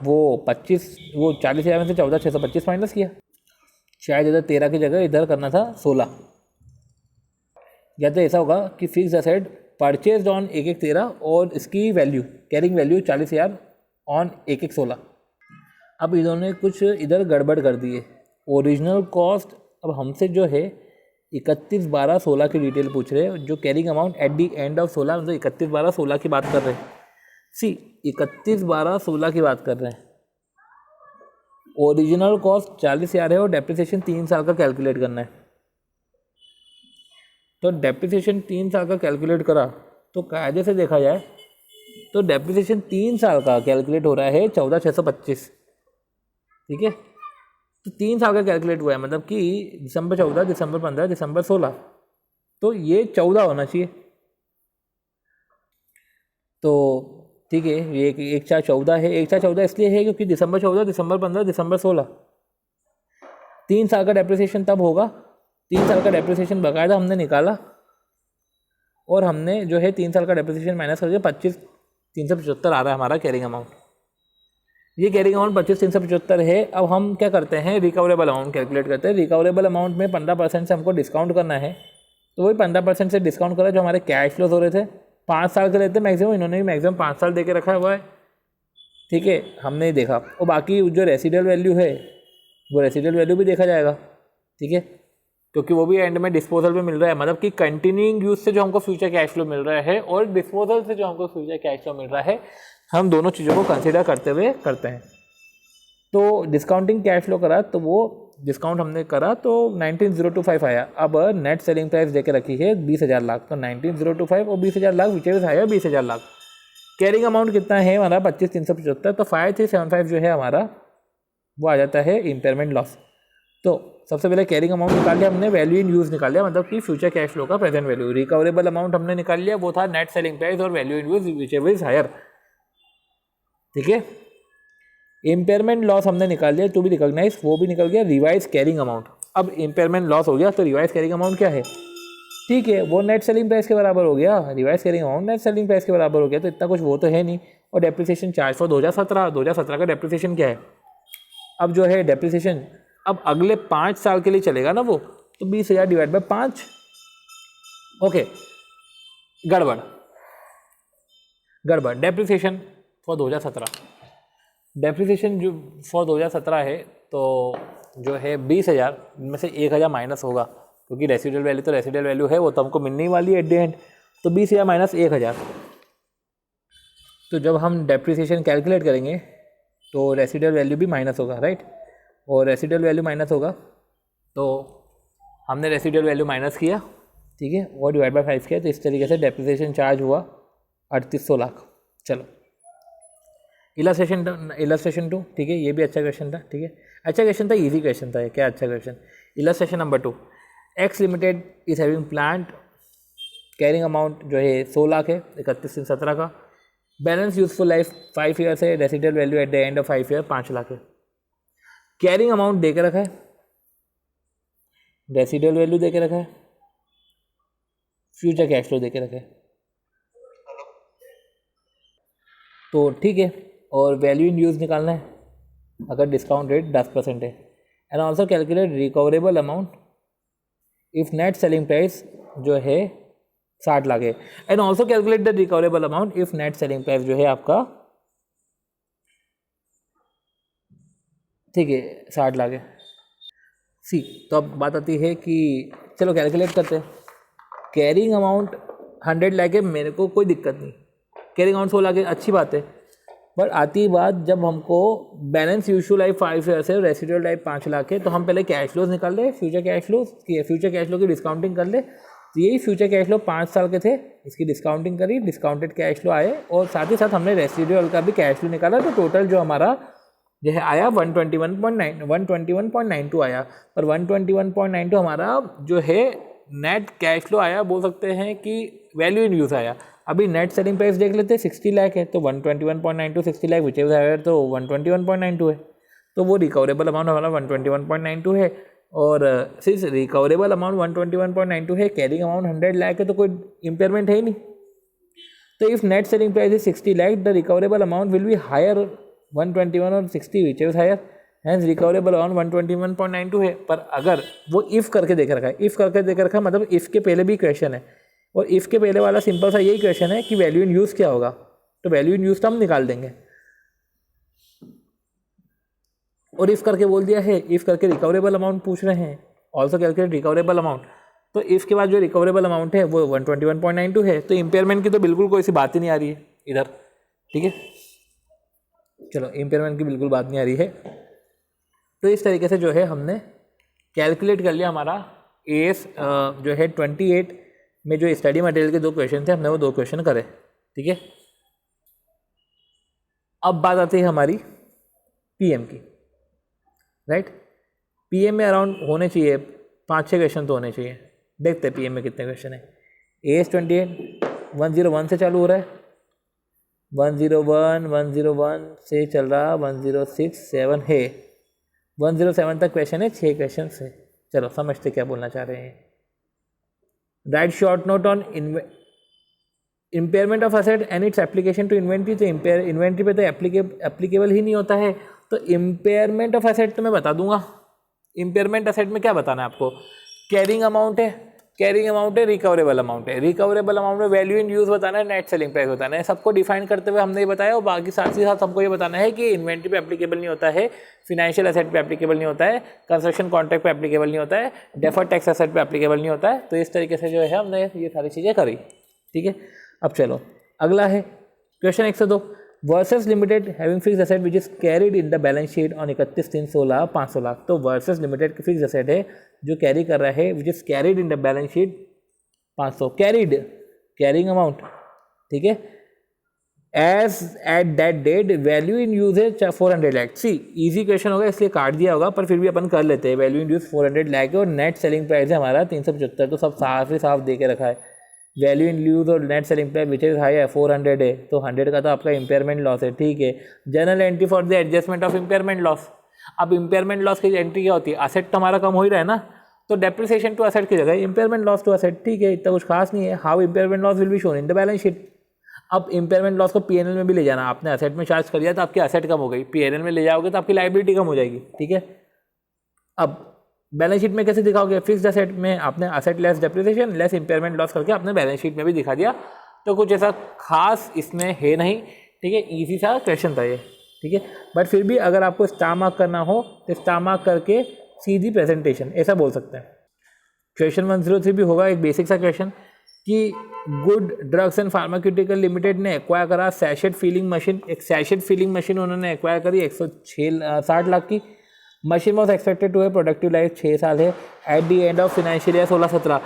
वो 40,000 में से 14,625 माइनस किया। शायद इधर 13 की जगह इधर करना था 16, या तो ऐसा होगा कि फिक्स एसेट परचेज ऑन 1/1/13 और इसकी वैल्यू कैरिंग वैल्यू 40,000 ऑन 1/1/16। अब इन्होंने कुछ इधर गड़बड़ कर दी है। ओरिजिनल कॉस्ट अब हमसे जो है 31/12/16 की डिटेल पूछ रहे हैं, जो carrying amount at the end of 16, मतलब 31/12/16 की बात कर रहे हैं। 31/12/16 की बात कर रहे हैं। ओरिजिनल कॉस्ट 40,000 है और डेप्रिसिएशन 3 साल का कैलकुलेट करना है। तो डेप्रिसिएशन 3 साल का कैलकुलेट करा तो कायदे से देखा जाए तो डेप्रिसिएशन 3 साल का कैलकुलेट हो रहा है 14,625, ठीक है। तो 3 साल का कैलकुलेट हुआ है, मतलब कि दिसंबर 14, दिसंबर 15, दिसंबर 16, तो ये 14 होना चाहिए। तो ठीक है, ये 1/4/14 है। 1/4/14 इसलिए है क्योंकि दिसंबर 14, दिसंबर 15, दिसंबर 16, 3 साल का डेप्रिसिएशन तब होगा। 3 साल का डेप्रिसिएशन बाकायदा हमने निकाला, और हमने जो है 3 साल का डेप्रिसिएशन माइनस करके 25,375 आ रहा है हमारा कैरिंग अमाउंट। ये कैरिंग अमाउंट 25,375 है। अब हम क्या करते हैं, रिकवरेबल अमाउंट कैलकुलेट करते हैं। रिकवरेबल अमाउंट में 15% से हमको डिस्काउंट करना है, तो वही 15% से डिस्काउंट करा जो हमारे कैश फ्लोज हो रहे थे। 5 साल के लेते मैक्सिमम, इन्होंने भी मैक्सिमम 5 साल दे के रखा हुआ है, ठीक है, हमने देखा। और बाकी जो रेसिडुअल वैल्यू है वो रेसिडुअल वैल्यू भी देखा जाएगा, ठीक है, क्योंकि वो भी एंड में डिस्पोजल पे मिल रहा है, मतलब कि कंटिन्यूइंग यूज से जो हमको फ्यूचर कैश फ्लो मिल रहा है और डिस्पोजल से जो हमको फ्यूचर कैश फ्लो मिल रहा है, हम दोनों चीज़ों को कंसिडर करते हुए करते हैं। तो डिस्काउंटिंग कैश फ्लो करा तो वो डिस्काउंट हमने करा तो 19,025 आया। अब नेट सेलिंग प्राइस देके रखी है 20,000 लाख, तो 19,025 और 20,000 lakh which is higher 20,000 lakh. Carrying amount कितना है हमारा 25,375, तो 5,375 जो है हमारा वो आ जाता है इम्पेयरमेंट लॉस। तो सबसे पहले कैरिंग अमाउंट निकाल लिया हमने, वैल्यू इन यूज निकाल लिया, मतलब कि फ्यूचर कैश फ्लो का प्रेजेंट वैल्यू। रिकवरेबल अमाउंट हमने निकाल लिया, वो था नेट सेलिंग प्राइस और value in use which is higher, ठीक है। इम्पेयरमेंट लॉस हमने निकाल लिया, टू बी रिकॉग्नाइज, वो भी निकल गया। रिवाइज कैरिंग अमाउंट, अब इम्पेयरमेंट लॉस हो गया तो रिवाइज कैरिंग अमाउंट क्या है, ठीक है, वो नेट सेलिंग प्राइस के बराबर हो गया। Revise carrying amount net selling price के बराबर हो गया, तो इतना कुछ वो तो है नहीं। और डेप्रिसिएशन चार्ज फॉर 2017 का डेप्रिसिएशन क्या है, अब जो है डेप्रिसिएशन अब अगले 5 साल के लिए चलेगा ना वो, तो 20,000 डिवाइड बाय 5, ओके, गड़बड़, गड़बड़। डेप्रिसिएशन फॉर 2017, डेप्रिसिएशन जो फॉर 2017 है तो जो है 20,000 में से 1,000 माइनस होगा, क्योंकि रेसिडुअल वैल्यू तो रेसिडुअल वैल्यू है, वो तो हमको मिलने ही वाली है एट द एंड। तो 20,000 माइनस 1,000, तो जब हम डेप्रिसिएशन कैलकुलेट करेंगे तो रेसिडुअल वैल्यू भी माइनस होगा, राइट। और रेसिडुअल वैल्यू माइनस होगा तो हमने रेसिडुअल वैल्यू माइनस किया, ठीक है, और डिवाइड बाय 5 किया, तो इस तरीके से डेप्रिसिएशन चार्ज हुआ 3800 लाख। चलो इलस्ट्रेशन 2, ठीक है, ये भी अच्छा क्वेश्चन था, ठीक है, अच्छा क्वेश्चन था, इजी क्वेश्चन था, क्या अच्छा question. Illustration number 2, X limited is having plant, carrying amount जो है 100 लाख है 31/3/17 का, बैलेंस यूजफुल लाइफ 5 ईयर्स है, residual value at the end of 5 year 5 lakh है। कैरिंग अमाउंट दे के रखा है, रेसिडुअल वैल्यू दे के रखा है, फ्यूचर कैश फ्लो दे के रखा है, तो ठीक है। और वैल्यू इन यूज़ निकालना है अगर डिस्काउंट रेट 10% है। And also calculate recoverable amount if net selling price जो है 60 लाख है। And also calculate the recoverable amount if net selling price जो है आपका, ठीक है, 60 लाख है। सी, तो अब बात आती है कि चलो कैलकुलेट करते हैं। कैरिंग अमाउंट 100 लाख है, मेरे को कोई दिक्कत नहीं, कैरिंग अमाउंट 100 लाख है, अच्छी बात है। पर आती बात जब हमको बैलेंस यूजुअल लाइफ 5 ईयर्स है, रेसिडुअल लाइफ 5 लाख है, तो हम पहले कैश फ्लोज निकाल ले, फ्यूचर कैश फ्लो की डिस्काउंटिंग कर ले। तो यही फ्यूचर कैश फ्लो 5 साल के थे, इसकी डिस्काउंटिंग करी, डिस्काउंटेड कैश फ्लो आए, और साथ ही साथ हमने रेसिडुअल का भी कैश फ्लो निकाला, तो टोटल जो हमारा जो है आया 121.92 आया। पर 121.92 हमारा जो है नेट कैश फ्लो आया, बोल सकते हैं कि वैल्यू इन यूज़ आया। अभी नेट सेलिंग प्राइस देख लेते हैं, 60 लाख है, तो 121.92 60 लाख विच इज हायर, तो 121.92 है, तो वो रिकवरेबल अमाउंट हमारा 121.92 है। और सिर्फ रिकवरेबल अमाउंट 121.92 है, कैरिंग अमाउंट 100 लाख है, तो कोई इम्पेयरमेंट है ही नहीं। तो if net selling price is 60 lakh, the recoverable amount will be higher 121 और 60 which is higher, hence recoverable amount 121.92 है। पर अगर वो इफ़ करके देख रखा है, इफ़ करके देख रखा है मतलब इफ़ के पहले भी क्वेश्चन है, और इफ़ के पहले वाला सिंपल सा यही क्वेश्चन है कि वैल्यू इन यूज़ क्या होगा, तो वैल्यू इन यूज़ तो हम निकाल देंगे। और इफ़ करके बोल दिया है, इफ़ करके रिकवरेबल अमाउंट पूछ रहे हैं, ऑल्सो कैलकुलेट रिकवरेबल अमाउंट, तो इफ़ के बाद जो रिकवरेबल अमाउंट है वो 121.92 है, तो इम्पेयरमेंट की तो बिल्कुल कोई सी बात ही नहीं आ रही है इधर, ठीक है। चलो इम्पेयरमेंट की बिल्कुल बात नहीं आ रही है। तो इस तरीके से जो है हमने कैलकुलेट कर लिया हमारा एएस जो है 28 में जो स्टडी मटेरियल के 2 क्वेश्चन थे, हमने वो 2 क्वेश्चन करे, ठीक है। अब बात आती है हमारी पीएम की, राइट। पीएम में अराउंड होने चाहिए 5-6 क्वेश्चन तो होने चाहिए। देखते हैं पीएम में कितने क्वेश्चन है। एएस 28 101 से चालू हो रहा है, 101 से चल रहा, 106-7 है, 107 तक क्वेश्चन है, 6 क्वेश्चन है। चलो समझते क्या बोलना चाह रहे हैं। Right short note on impairment of asset and its application to inventory. तो इन्वेंट्री पे तो एप्लीकेबल ही नहीं होता है, तो इम्पेयरमेंट ऑफ असेट तो मैं बता दूंगा। इम्पेयरमेंट असेट में क्या बताना है आपको, कैरिंग अमाउंट है, कैरिंग अमाउंट है, रिकवरेबल अमाउंट है, रिकवरेबल अमाउंट में वैल्यू इन यूज़ बताना है, नेट सेलिंग प्राइस बताना है, सबको डिफाइन करते हुए हमने ये बताया। और बाकी साथ ही साथ हमको ये बताना है कि इन्वेंट्री पे एप्लीकेबल नहीं होता है, फिनेंशियल एसेट पे एप्लीकेबल नहीं होता है, कंस्ट्रक्शन कॉन्ट्रैक्ट पे एप्लीकेबल नहीं होता है, डेफर्ड टैक्स एसेट पे एप्लीकेबल नहीं होता है। तो इस तरीके से जो है हमने ये सारी चीज़ें करी, ठीक है। अब चलो अगला है question 102, Versus Limited having fixed asset which is carried in the balance sheet on 31/3/16 500 lakh. तो वर्सेस लिमिटेड की फिक्स्ड एसेट है जो कैरी कर रहा है, which is carried in the balance sheet 500, carried carrying amount, ठीक है, as at that date value in use है 400 लाख। सी इजी क्वेश्चन होगा इसलिए काट दिया होगा, पर फिर भी अपन कर लेते हैं। वैल्यू इन यूज 400 लाख है और नेट सेलिंग प्राइस है हमारा 375, तो सब साफ ही साफ दे के रखा है। वैल्यू इन यूज और net selling price which is high है 400 है, तो 100 का तो आपका इम्पेयरमेंट लॉस है, ठीक है। General entry for the adjustment of impairment loss. अब इम्पेयरमेंट लॉस की एंट्री क्या होती है, असेट तो हमारा कम हो ही रहा है ना, तो डेप्रिसिएशन टू असेट की जगह इम्पेयरमेंट लॉस टू असेट, ठीक है, इतना कुछ खास नहीं है। How impairment loss will be shown in the balance sheet. अब इम्पेयरमेंट लॉस को पीएनएल में भी ले जाना, आपने असेट में चार्ज कर दिया तो आपकी असेट कम हो गई, पीएनएल में ले जाओगे तो आपकी लायबिलिटी कम हो जाएगी, ठीक है। अब बैलेंस शीट में कैसे दिखाओगे, फिक्स्ड असेट में आपने asset less depreciation less impairment loss करके आपने बैलेंस शीट में भी दिखा दिया, तो कुछ ऐसा खास इसमें है नहीं, ठीक है, इजी सा क्वेश्चन था ये, ठीक है। बट फिर भी अगर आपको स्टार मार्क करना हो तो स्टार मार्क करके सीधी प्रेजेंटेशन ऐसा बोल सकते हैं। क्वेश्चन 103 भी होगा एक बेसिक सा क्वेश्चन कि good drugs and pharmaceutical limited ने एक्वायर करा सैशेट फिलिंग मशीन, एक सैशेट फिलिंग मशीन उन्होंने एक्वायर करी 160 लाख की। मशीन वॉज एक्सपेक्टेड टू है प्रोडक्टिव लाइफ 6 साल है। Eight the end of financial year 16-17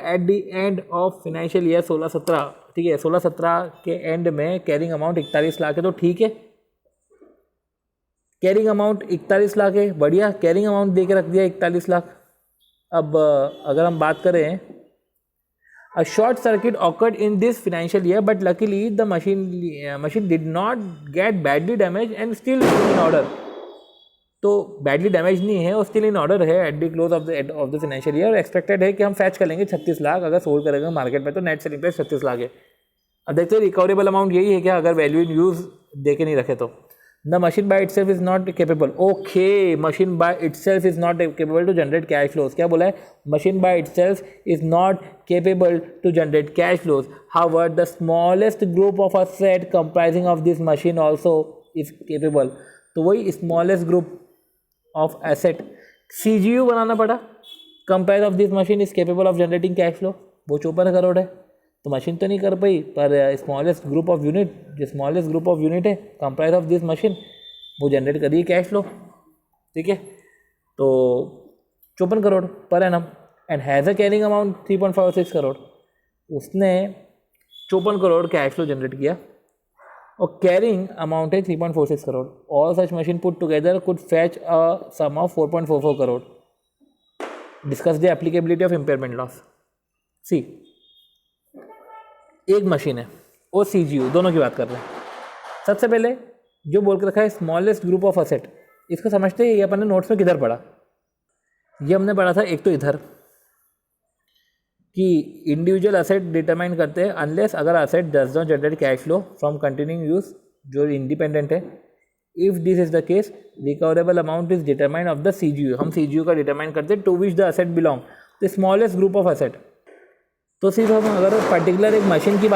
eight the end of financial year 16-17, ठीक है, 16-17 के एंड में कैरिंग अमाउंट 41 लाख है, तो ठीक है, कैरिंग अमाउंट 41 लाख है, बढ़िया, कैरिंग अमाउंट दे के रख दिया 41 लाख। अब अगर हम बात करें, a short circuit occurred in this financial year but luckily the machine did not gate badly damage and still in order. तो बैडली डैमेज नहीं है और स्टिल इन ऑर्डर है at the close of the financial year. Expected है कि हम fetch कर लेंगे 36 लाख, अगर सोल्ड करेंगे मार्केट में तो नेट सेलिंग प्राइस 36 लाख है। अब देखते हैं रिकवरेबल अमाउंट यही है क्या, अगर वैल्यू इन यूज दे के नहीं रखे तो। The machine by itself is not capable, okay, machine by itself is not capable to generate cash flows. क्या बोला है, machine by itself is not capable to generate cash flows. However the smallest group of asset comprising of this machine also is capable. तो वही smallest group of asset CGU बनाना पड़ा, compare of this machine is capable of generating cash flow. वो 54 करोड़ है, तो machine तो नहीं कर पाई, पर स्मॉलेस्ट ग्रुप ऑफ यूनिट, जो स्मॉलेस्ट ग्रुप ऑफ यूनिट है कंपेयर ऑफ दिस मशीन, वो जनरेट करिए कैश फ्लो, ठीक है। तो 54 crore per annum and has a carrying amount 3.46 crore. उसने 54 करोड़ कैश फ्लो जनरेट किया और कैरिंग अमाउंट है 3.46 crore. All such machine put together could fetch a sum of 4.44 crore. Discuss the applicability of impairment loss. See, एक machine है और CGU, दोनों की बात कर रहे हैं। सबसे पहले जो बोल के रखा है स्मॉलेस्ट ग्रुप ऑफ असेट, इसको समझते हैं, ये अपन ने नोट्स में किधर पढ़ा, ये हमने पढ़ा था एक तो इधर कि इंडिविजुअल असेट डिटरमाइन करते हैं अनलेस अगर asset does not generate cash flow from continuing use, जो इंडिपेंडेंट है। If this is the case recoverable amount is determine of the CGU। हम CGU का डिटरमाइन करते हैं to which the asset belong, the smallest group of asset. तो सिर्फ हम अगर पर्टिकुलर एक मशीन की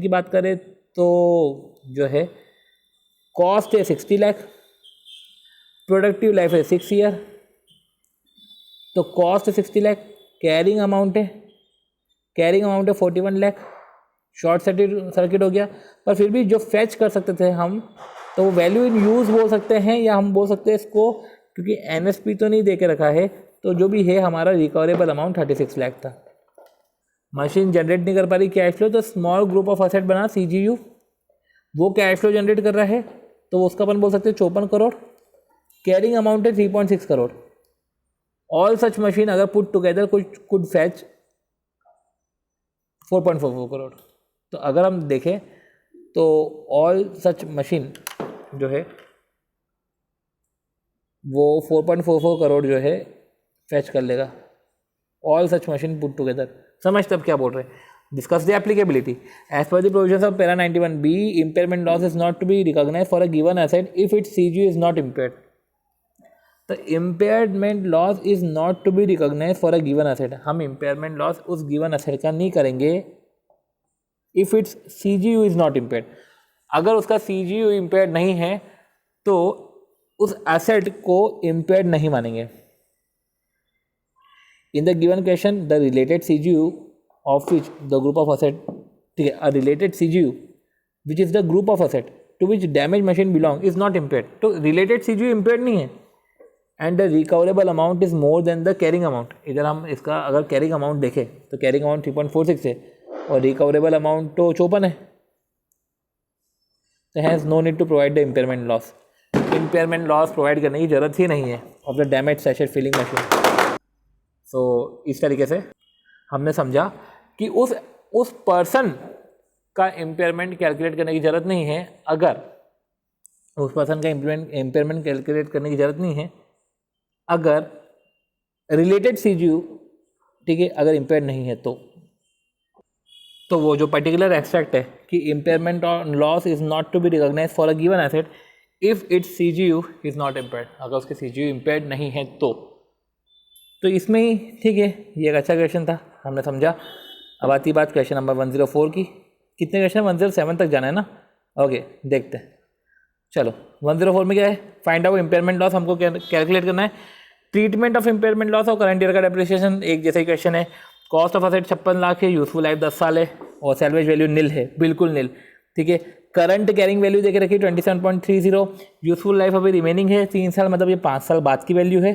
बात करें तो जो है कॉस्ट है 60 लाख, प्रोडक्टिव लाइफ है 6 ईयर, तो कॉस्ट 60 लाख, कैरिंग अमाउंट है 41 लाख, शॉर्ट सर्किट हो गया। पर फिर भी जो फैच कर सकते थे हम, तो वो वैल्यू इन यूज़ बोल सकते हैं, या हम बोल सकते हैं इसको, क्योंकि NSP तो नहीं दे के रखा है, तो जो भी है हमारा रिकवरेबल अमाउंट 36 लाख था। मशीन जनरेट नहीं कर पा रही कैश फ्लो, तो स्मॉल ग्रुप ऑफ असेट बना CGU, वो कैश फ्लो जनरेट कर रहा है, तो उसका अपन बोल सकते हैं 54 करोड़। कैरिंग अमाउंट है 3.6 करोड़। ऑल सच मशीन अगर put together could fetch 4.44 crore. तो अगर हम देखें तो ऑल सच मशीन जो है वो 4.44 करोड़ जो है फैच कर लेगा, all such machine put together. समझ तब क्या बोल रहे हैं। Discuss the applicability as per the provisions of para 91B, impairment loss is not to be recognised for a given asset if its CGU is not impaired. तो impairment loss is not to be recognise for a given asset, हम impairment loss उस given asset का नहीं करेंगे if its CGU is not impaired. अगर उसका CGU impaired नहीं है तो उस एसेट को इम्पेयर्ड नहीं मानेंगे। In the given question the related CGU of which the group of asset, ठीक है, a related CGU which is the group of asset to which damage machine belong is not impaired. तो related CGU impaired नहीं है and the recoverable amount is more than the carrying amount. इधर हम इसका अगर carrying amount देखें तो carrying amount 3.46 है और रिकवरेबल अमाउंट तो 54 है, तो has no need to provide the impairment loss. Impairment loss provide करने की जरूरत ही नहीं है of the damage sachet filling machine. So इस तरीके से हमने समझा कि उस पर्सन का इम्पेयरमेंट कैलकुलेट करने की ज़रूरत नहीं है, अगर उस पर्सन का इम्पेयरमेंट कैलकुलेट करने की ज़रूरत नहीं है अगर रिलेटेड CGU, ठीक है, अगर इम्पेयर नहीं है तो वो जो पर्टिकुलर एक्सट्रैक्ट है कि impairment on loss is not to be recognise for a given asset if its CGU is not impaired, अगर उसके CGU इम्पेयर्ड नहीं है तो इसमें ही ठीक है, ये एक अच्छा क्वेश्चन था, हमने समझा अब आती बात क्वेश्चन नंबर 104 की। कितने क्वेश्चन? 107 तक जाना है ना। ओके देखते हैं। चलो 104 में क्या है? फाइंड आउट इम्पेयरमेंट लॉस हमको कैलकुलेट करना है। ट्रीटमेंट ऑफ इम्पेयरमेंट लॉस और करंट ईयर का डेप्रिसिएशन एक जैसा ही क्वेश्चन है। कॉस्ट ऑफ असेट 56 लाख है, यूजफुल लाइफ 10 साल है और सैल्वेज वैल्यू नील है, बिल्कुल नील। ठीक है। करंट कैरिंग वैल्यू देखे रखी 27.30, यूजफुल लाइफ अभी रिमेनिंग है 3 साल, मतलब ये 5 साल बाद की वैल्यू है,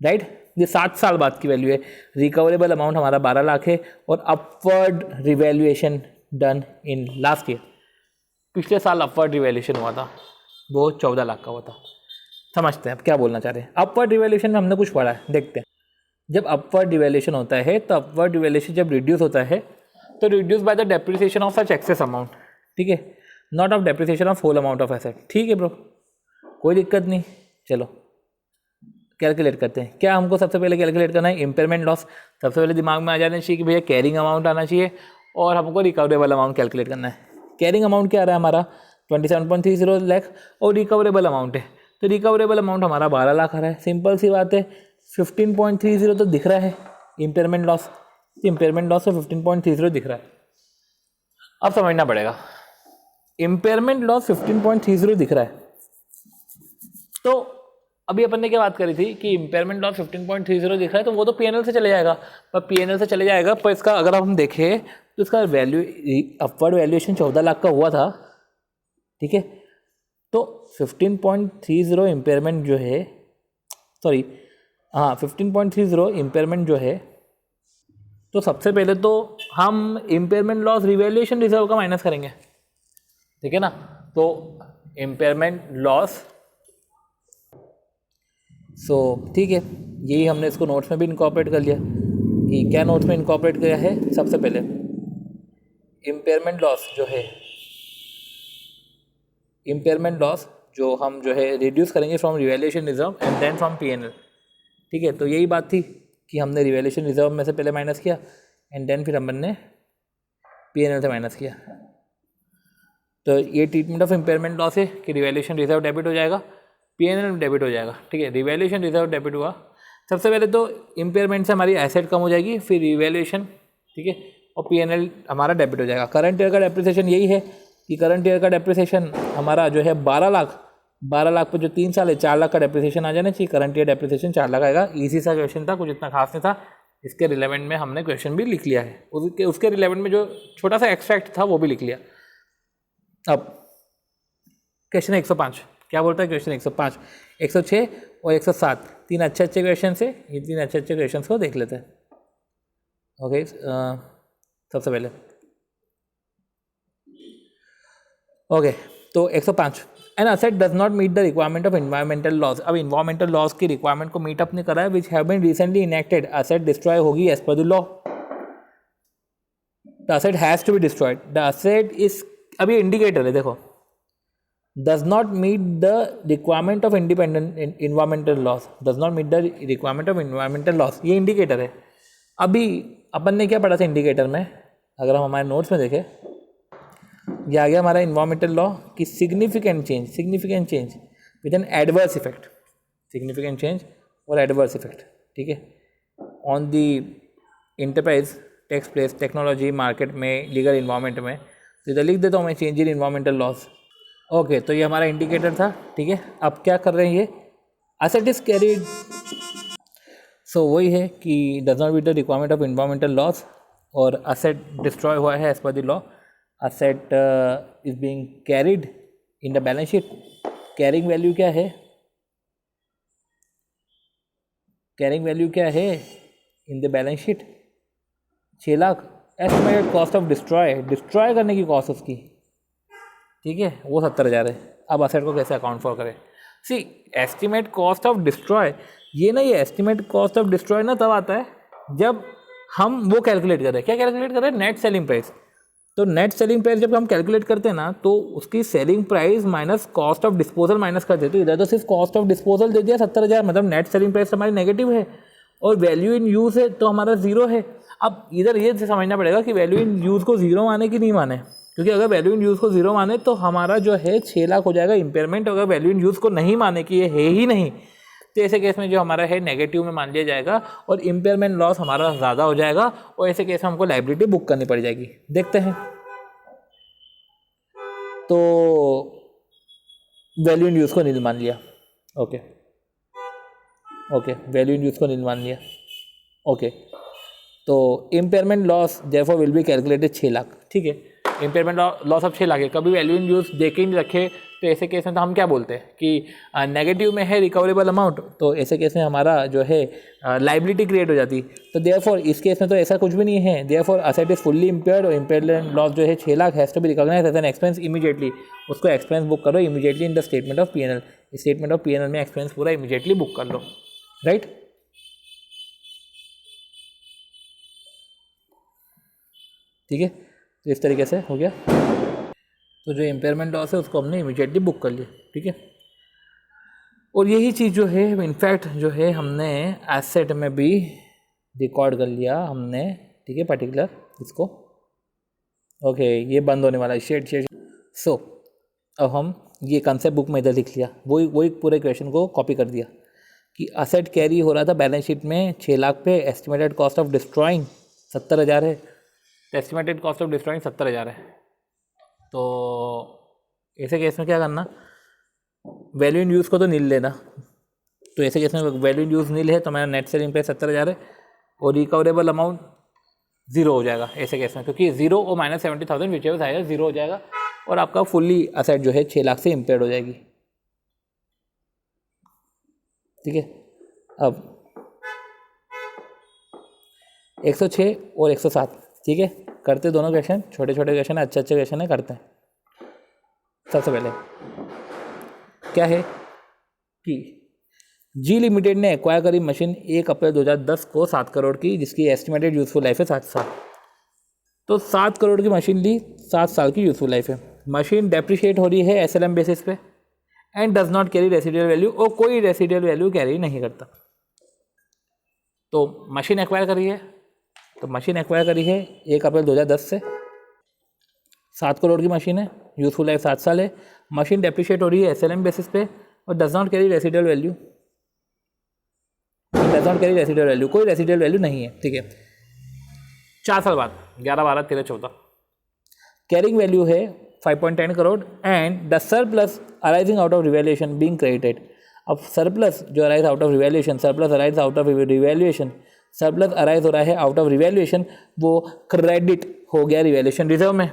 राइट। ये 7 साल बाद की वैल्यू है। रिकवरेबल अमाउंट हमारा 12 लाख है और upward revaluation done in last year. पिछले साल अपवर्ड रिवैल्यूएशन हुआ था, वो 14 लाख का हुआ था। समझते हैं अब क्या बोलना चाह रहे हैं। अपवर्ड रिवैल्यूएशन में हमने कुछ पढ़ा है, देखते हैं। जब अपवर्ड रिवैल्यूएशन होता है तो अपवर्ड रिवैल्यूएशन जब रिड्यूस होता है तो reduce by the depreciation of such excess amount, ठीक है, not of depreciation of whole amount of asset. ठीक है ब्रो, कोई दिक्कत नहीं। चलो कैलकुलेट करते हैं। क्या हमको सबसे पहले कैलकुलेट करना है? Impairment loss. सबसे पहले दिमाग में आ जाना चाहिए कि भैया कैरिंग अमाउंट आना चाहिए और हमको रिकवरेबल अमाउंट कैलकुलेट करना है। कैरिंग अमाउंट क्या आ रहा है हमारा? 27.30 लाख और रिकवरेबल अमाउंट है, तो रिकवरेबल अमाउंट हमारा 12 लाख आ रहा है। सिंपल सी बात है, 15.30 तो दिख रहा है इम्पेयरमेंट लॉस। इम्पेयरमेंट लॉस से 15.30 दिख रहा है। अब समझना पड़ेगा, इम्पेयरमेंट लॉस 15.30 दिख रहा है, तो अभी अपन ने क्या बात करी थी कि इम्पेयरमेंट लॉस 15.30 दिख रहा है तो वो तो पीएनएल से चले जाएगा। पर पीएनएल से चले जाएगा, पर इसका अगर हम देखें तो इसका वैल्यू अपवर्ड वैल्यूएशन 14 लाख का हुआ था, ठीक है। तो 15.30 इम्पेयरमेंट जो है, सॉरी हाँ 15.30 इम्पेयरमेंट जो है, तो सबसे पहले तो हम इम्पेयरमेंट लॉस रिवैल्यूएशन रिजर्व का माइनस करेंगे, ठीक है ना। तो इम्पेयरमेंट लॉस, सो ठीक है, यही हमने इसको नोट्स में भी इनकॉर्पोरेट कर लिया। कि क्या नोट्स में इनकॉर्पोरेट किया है? सबसे पहले इम्पेयरमेंट लॉस जो है, इम्पेयरमेंट लॉस जो हम जो है रिड्यूस करेंगे from revaluation reserve and then from PNL, ठीक है। तो यही बात थी कि हमने रिवैल्यूएशन रिजर्व में से पहले माइनस किया एंड देन फिर हमने पीएनएल से माइनस किया। तो ये ट्रीटमेंट ऑफ इम्पेयरमेंट लॉस है कि रिवैल्यूएशन रिजर्व डेबिट हो जाएगा, पीएनएल डेबिट हो जाएगा, ठीक है। रिवैल्यूएशन रिजर्व डेबिट हुआ, सबसे पहले तो इम्पेयरमेंट से हमारी एसेट कम हो जाएगी, फिर रिवैल्यूएशन, ठीक है, और पीएनएल हमारा डेबिट हो जाएगा। करंट ईयर का डेप्रिसिएशन यही है कि करंट ईयर का डेप्रिसिएशन हमारा जो है 12 लाख पर जो 3 साल है 4 लाख का डेप्रिसिएशन आ जाना चाहिए। करंट ईयर डेप्रिसिएशन 4 लाख आएगा। ईजी सा क्वेश्चन था, कुछ इतना खास नहीं था। इसके रिलेवेंट में हमने क्वेश्चन भी लिख लिया है, उसके रिलेवेंट में जो छोटा सा एक्सट्रैक्ट था वो भी लिख लिया। अब क्वेश्चन 105 क्या बोलता है? क्वेश्चन 105, 106 और 107 तीन अच्छे क्वेश्चन से, ये तीन अच्छे क्वेश्चन को देख लेते हैं। ओके, सबसे पहले ओके, तो 105, an asset does not meet the requirement of environmental laws. अब इन्वायरमेंटल लॉज की रिक्वायरमेंट को मीट अप नहीं करा है, which have been recently enacted, asset destroy होगी as per the law. The asset has to be destroyed. The asset is, अभी indicator है देखो, does not meet the requirement of independent environmental loss, does not meet the requirement of environmental loss, ये indicator है। अभी अपन ने क्या पढ़ा था इंडिकेटर में? अगर हम हमारे नोट्स में देखें, ये आ गया हमारा इन्वायरमेंटल लॉ की significant change with an adverse effect, significant change और एडवर्स इफेक्ट, ठीक है, on the enterprise takes place technology market में लीगल इन्वायरमेंट में। तो इधर लिख देता हूँ मैं, change in environmental laws. Okay, तो ये हमारा इंडिकेटर था, ठीक है। अब क्या कर रहे हैं ये? असेट इज कैरीड, सो वही है कि does not meet the requirement of environmental laws और असेट डिस्ट्रॉय हुआ है as per the law. Asset is being carried in the balance sheet. Carrying value क्या है? कैरिंग वैल्यू क्या है in the balance sheet? 6 lakh. Estimated cost of destroy करने की cost उसकी, ठीक है, वो 70,000 है। अब असेट को कैसे अकाउंट फॉर करें? सी एस्टिमेट कॉस्ट ऑफ डिस्ट्रॉय, ये ना, ये एस्टिमेट कॉस्ट ऑफ डिस्ट्रॉय ना तब आता है जब हम वो कैलकुलेट करें। क्या कैलकुलेट करें? Net selling price. तो नेट सेलिंग प्राइस जब हम कैलकुलेट करते हैं ना, तो उसकी selling price minus cost of disposal minus कर देते। तो इधर तो सिर्फ कॉस्ट ऑफ डिस्पोजल दे दिया 70,000, मतलब नेट सेलिंग प्राइस हमारी नेगेटिव है और वैल्यू इन यूज़ है तो हमारा 0 है। अब इधर ये समझना पड़ेगा कि वैल्यू इन यूज़ को 0 माने कि नहीं माने, क्योंकि अगर वैल्यू इन यूज़ को 0 माने तो हमारा जो है 6 लाख हो जाएगा इम्पेयरमेंट। अगर वैल्यू इन यूज़ को नहीं माने कि ये है ही नहीं, तो ऐसे केस में जो हमारा है नेगेटिव में मान लिया जाएगा और इम्पेयरमेंट लॉस हमारा ज़्यादा हो जाएगा और ऐसे केस में हमको लायबिलिटी बुक करनी पड़ जाएगी। देखते हैं। तो वैल्यू इन यूज़ को नील मान लिया। ओके, वैल्यू इन यूज़ को नील मान लिया। ओके, तो impairment loss therefore will be calculated 6 lakh. ठीक है, इम्पेयरमेंट लॉस अब 6 लाख है। कभी वैल्यू इन यूज़ देके ही नहीं रखे तो ऐसे केस में तो हम क्या बोलते हैं कि नेगेटिव में है रिकवरेबल अमाउंट, तो ऐसे केस में हमारा जो है लाइबिलिटी क्रिएट हो जाती। तो देयरफॉर इस केस में तो ऐसा कुछ भी नहीं है। Therefore asset is fully impaired और इम्पेयरमेंट लॉस जो है 6 lakh has to be recognised as an expense immediately. उसको एक्सपेंस बुक करो immediately in the statement of PNL. Statement of PNL में एक्सपेंस पूरा इमीडिएटली बुक कर लो। राइट, ठीक है, तो इस तरीके से हो गया। तो जो इम्पेयरमेंट लॉस है उसको हमने इमीडिएटली बुक कर लिया। ठीक है, और यही चीज़ जो है इनफैक्ट जो है हमने एसेट में भी रिकॉर्ड कर लिया हमने। ठीक है, पर्टिकुलर इसको। ओके, ये बंद होने वाला है शेड। सो अब हम ये कंसेप्ट बुक में इधर लिख लिया, वही पूरे क्वेश्चन को कॉपी कर दिया कि असेट कैरी हो रहा था बैलेंस शीट में 6 लाख पे, एस्टिमेटेड कॉस्ट ऑफ डिस्ट्रॉइंग 70,000 है। एस्टिमेटेड कॉस्ट ऑफ डिस्ट्रॉइंग 70,000 है। तो ऐसे केस में क्या करना, वैल्यू इन यूज़ को तो नील लेना। तो ऐसे केस में वैल्यू इन यूज़ नील है तो मेरा नेट सेलिंग प्राइस 70,000 है और रिकवरेबल अमाउंट 0 हो जाएगा ऐसे केस में, क्योंकि 0 और -70,000 विच एवर हायर 0 हो जाएगा और आपका फुल्ली असेट जो है 6 लाख से इम्पेयर्ड हो जाएगी। ठीक है, अब 106 और 107। ठीक है, करते दोनों क्वेश्चन, छोटे छोटे क्वेश्चन है, अच्छे क्वेश्चन है, करते हैं। सबसे पहले क्या है कि जी लिमिटेड ने एक्वायर करी मशीन 1 अप्रैल 2010 को 7 करोड़ की, जिसकी एस्टिमेटेड यूजफुल लाइफ है 7 साल। तो 7 करोड़ की मशीन ली, 7 साल की यूजफुल लाइफ है। मशीन डेप्रिशिएट हो रही है एसएलएम बेसिस पे and does not carry residual value, और कोई रेसिडुअल वैल्यू कैरी नहीं करता। तो मशीन एक्वायर करी है, तो मशीन एक्वायर करी है 1 अप्रैल 2010 से, 7 करोड़ की मशीन है, यूजफुल लाइफ 7 साल है। मशीन डेप्रिशिएट हो रही है एसएलएम बेसिस पे और does not carry residual value, does not carry residual value, कोई रेसिडुअल वैल्यू नहीं है। ठीक है, 4 साल बाद 11, 12, 13, 14 कैरिंग वैल्यू है 5.10 crore and the surplus arising out of revaluation being credited. अब सरप्लस जो arise out of revaluation, surplus arise out of revaluation, surplus arise हो रहा है आउट ऑफ रिवैल्यूएशन, वो क्रेडिट हो गया रिवैल्यूएशन रिजर्व में।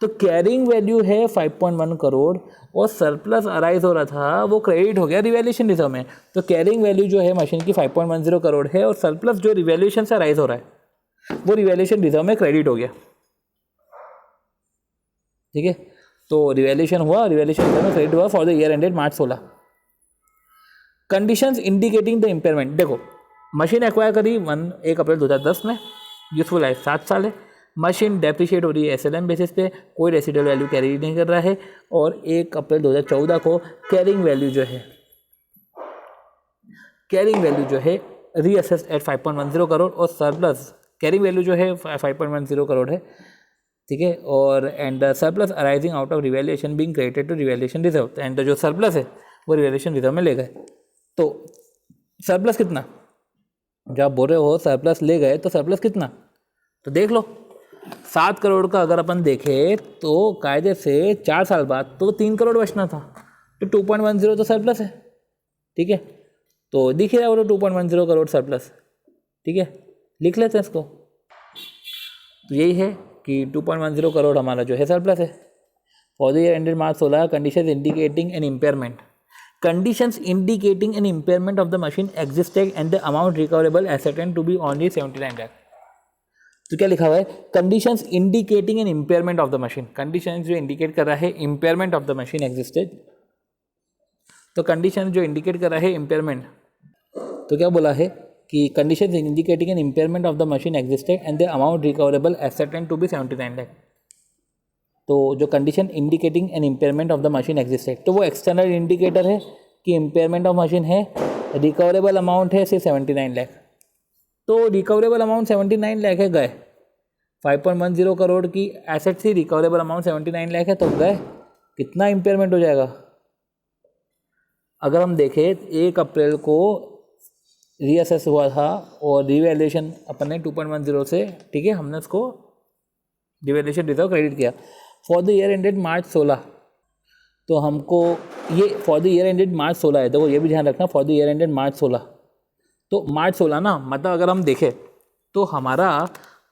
तो कैरिंग वैल्यू है 5.1 करोड़ और सरप्लस अराइज हो रहा था वो क्रेडिट हो गया रिवैल्यूएशन रिजर्व में। तो कैरिंग वैल्यू जो है मशीन की 5.10 करोड़ है और सरप्लस जो रिवैल्यूएशन से अराइज हो रहा है वो रिवैल्यूएशन रिजर्व में क्रेडिट हो गया। ठीक है, तो रिवैल्यूएशन हुआ, रिवैल्यूएशन रिजर्व में क्रेडिट हुआ for the year ended March 16। Conditions indicating the impairment, देखो मशीन एक्वायर करी 1 अप्रैल 2010 में, यूजफुल लाइफ 7 साल है। मशीन डेप्रिशिएट हो रही है एसएलएम बेसिस पे, कोई रेसिडुअल वैल्यू कैरी नहीं कर रहा है और 1 अप्रैल 2014 को कैरिंग वैल्यू जो है रीअसेस्ड एट 5.10 करोड़ और सरप्लस कैरिंग वैल्यू जो है 5.10 करोड़ है। ठीक है, और and surplus arising out of revaluation being credited to revaluation reserve, and जो सरप्लस है वो रिवैल्यूएशन रिजर्व में ले गए। तो सरप्लस कितना, जब आप बोल रहे हो सरप्लस ले गए तो सरप्लस कितना, तो देख लो 7 करोड़ का अगर अपन देखें तो कायदे से 4 साल बाद तो 3 करोड़ बचना था, तो 2.10 तो सरप्लस है। ठीक है, तो दिख रहा है वो 2.10 करोड़ सरप्लस। ठीक है, लिख लेते हैं इसको। तो यही है कि 2.10 करोड़ हमारा जो है सरप्लस है for the year ended March 16। Conditions indicating an impairment, conditions indicating an impairment of the machine existed and the amount recoverable ascertained to be only 79 lakh. तो क्या लिखा हुआ है, conditions indicating an impairment of the machine, conditions जो indicate कर रहा है impairment of the machine existed. तो कंडीशन जो इंडिकेट कर रहा है इम्पेयरमेंट, तो क्या बोला है कि conditions indicating an impairment of the machine existed and the amount recoverable ascertained to be 79 lakh. तो जो condition indicating an impairment of the machine existed, तो वो एक्सटर्नल इंडिकेटर है कि इम्पेयरमेंट ऑफ मशीन है, रिकवरेबल अमाउंट है सिर्फ 79 लाख। तो रिकवरेबल अमाउंट 79 लाख है, गए 5.10 करोड़ की एसेट थी, रिकवरेबल अमाउंट 79 लाख है, तो गए कितना इम्पेयरमेंट हो जाएगा, अगर हम देखें 1 अप्रैल को रीअसेस हुआ था और रिवैल्यूएशन अपन ने 2.10 से, ठीक है, हमने उसको रिवैल्यूएशन रिजर्व क्रेडिट किया for the year ended March 16। तो हमको ये for the year ended March 16 है, देखो ये भी ध्यान रखना, for the year ended March 16। तो मार्च 16 ना, मतलब अगर हम देखें तो हमारा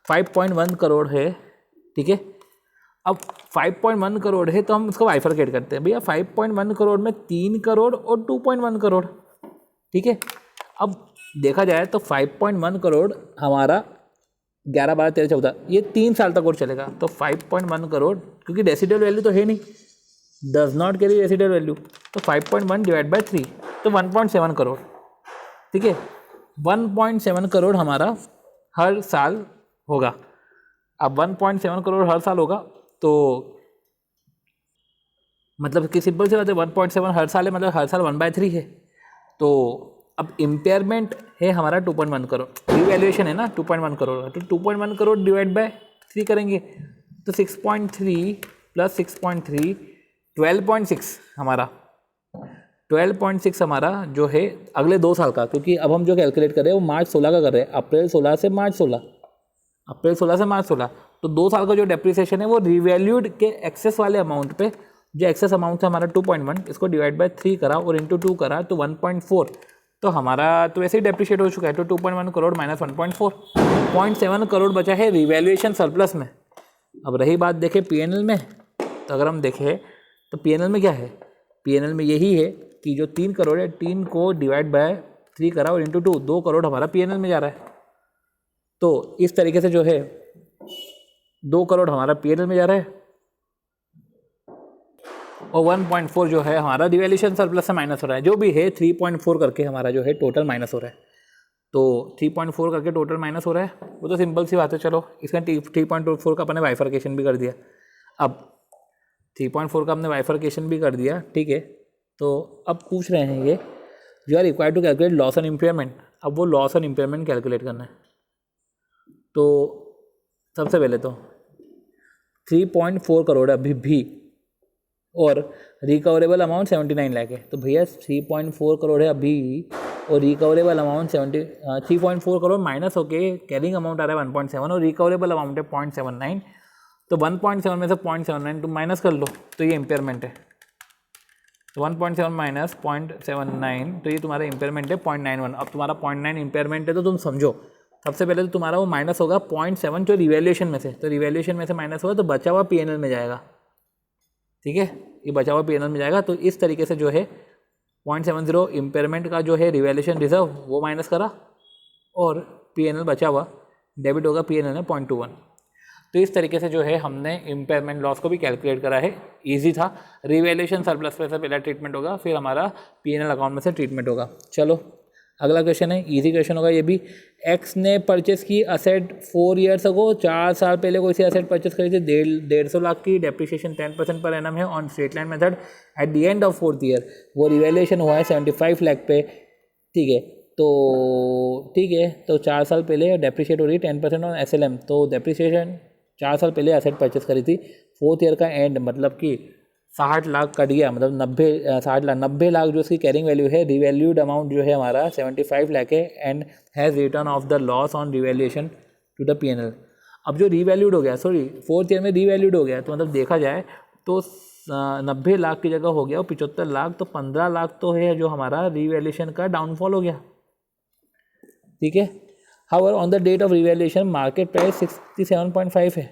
5.1 करोड़ है, ठीक है। अब 5.1 करोड़ है तो हम इसको बाइफरकेट करते हैं भैया, 5.1 करोड़ में 3 करोड़ और 2.1 करोड़, ठीक है। अब देखा जाए तो 5.1 करोड़ हमारा 11, 12, 13, 14 ये 3 साल तक और चलेगा। तो 5.1 करोड़, क्योंकि रेसिडुअल वैल्यू तो है नहीं, does not carry residual value, तो 5.1 डिवाइड बाय 3 तो 1.7 करोड़, ठीक है। 1.7 करोड़ हमारा हर साल होगा। अब 1.7 करोड़ हर साल होगा तो मतलब कि सिंपल सी बात है, 1.7 हर साल है, मतलब हर साल 1/3 है। तो अब इम्पेयरमेंट है हमारा 2.1 करोड़, रिवैल्यूएशन है ना 2.1 करोड़, तो 2.1 करोड़ डिवाइड बाय 3 करेंगे तो 6.3 प्लस 6.3 12.6 हमारा 12.6 हमारा जो है अगले 2 साल का, क्योंकि अब हम जो कैलकुलेट कर रहे हैं वो मार्च 16 का कर रहे हैं, अप्रैल 16 से मार्च 16, अप्रैल 16 से मार्च 16। तो 2 साल का जो डेप्रिसिएशन है वो रिवैल्यूड के एक्सेस वाले अमाउंट पे, जो एक्सेस अमाउंट है हमारा 2.1, इसको डिवाइड बाय 3 करा और इंटू 2 करा तो 1.4, तो हमारा तो वैसे ही डेप्रिशिएट हो चुका है। तो 2.1 करोड़ माइनस 1.4, 0.7 करोड़ बचा है रिवैल्यूएशन सरप्लस में। अब रही बात देखें पीएनएल में, तो अगर हम देखें तो पीएनएल में क्या है, पीएनएल में यही है कि जो 3 करोड़ है, 3 को डिवाइड बाय 3 करा और इंटू 2 करोड़ हमारा पीएनएल में जा रहा है। तो इस तरीके से जो है 2 करोड़ हमारा पीएनएल में जा रहा है और 1.4 जो है हमारा रिवैल्यूएशन सरप्लस से माइनस हो रहा है। जो भी है 3.4 करके हमारा जो है टोटल माइनस हो रहा है। तो 3.4 करके टोटल माइनस हो रहा है, वो तो सिंपल सी बात है। चलो इसका 3.4 का अपने बाइफरकेशन भी कर दिया। अब 3.4 का हमने बाइफरकेशन भी कर दिया, ठीक है। तो अब पूछ रहे हैं ये you are required to calculate loss on impairment. अब वो लॉस ऑन इम्पेयरमेंट कैलकुलेट करना है। तो सबसे पहले तो 3.4 करोड़ अभी भी और रिकवरेबल अमाउंट 79 लाख है। तो भैया 3.4 करोड़ है अभी और रिकवरेबल अमाउंट 3.4 करोड़ माइनस होके कैरिंग अमाउंट आ रहा है 1.7 और रिकवरेबल अमाउंट है 0.79। तो 1.7 में से 0.79 तुम माइनस कर लो तो ये इम्पेयरमेंट है। तो 1.7 माइनस 0.79 तो ये तुम्हारा इम्पेयरमेंट है 0.91। अब तुम्हारा 0.9 इम्पेयरमेंट है तो तुम समझो सबसे पहले तो तुम्हारा वो माइनस होगा 0.7 जो रिवैल्यूएशन में से, तो रिवैल्यूएशन में से माइनस होगा तो बचा हुआ पीएनएल में जाएगा, ठीक है। ये बचा हुआ पीएनएल में जाएगा। तो इस तरीके से जो है 0.70 इम्पेयरमेंट का जो है रिवैल्यूएशन रिजर्व वो माइनस करा और पीएनएल बचा हुआ डेबिट होगा पीएनएल में 0.21। तो इस तरीके से जो है हमने इम्पेयरमेंट लॉस को भी कैलकुलेट करा है। इजी था। रिवैल्यूएशन सरप्लस पे से पहला ट्रीटमेंट होगा, फिर हमारा पीएनएल अकाउंट में से ट्रीटमेंट होगा। चलो अगला क्वेश्चन है, इजी क्वेश्चन होगा ये भी। एक्स ने परचेस की असेट 4 ईयर्स अगो, 4 साल पहले कोई सी असेट परचेस करी थी 150 लाख की, डेप्रिसिएशन 10% पर एनम है on straight line method. Eight the end of 4th year वो रिवैल्यूएशन हुआ है 75 लाख पे, ठीक है। तो ठीक है, तो 4 साल पहले डेप्रिशिएट हो रही है 10% ऑन SLM। तो डेप्रिसिएशन 4 साल पहले असेट परचेस करी थी, 4th ईयर का एंड मतलब कि 60 लाख कट गया, मतलब 90 लाख जो उसकी कैरिंग वैल्यू है। रिवैल्यूड अमाउंट जो है हमारा 75 लाख है and has return of the loss on revaluation to the PNL. अब जो रिवैल्यूड हो गया, सॉरी 4th ईयर में रिवैल्यूड हो गया, तो मतलब देखा जाए तो 90 लाख की जगह हो गया और 75 लाख, तो 15 लाख तो है जो हमारा रिवैल्यूएशन का डाउनफॉल हो गया, ठीक है। However on the date of revaluation market price 67.5 है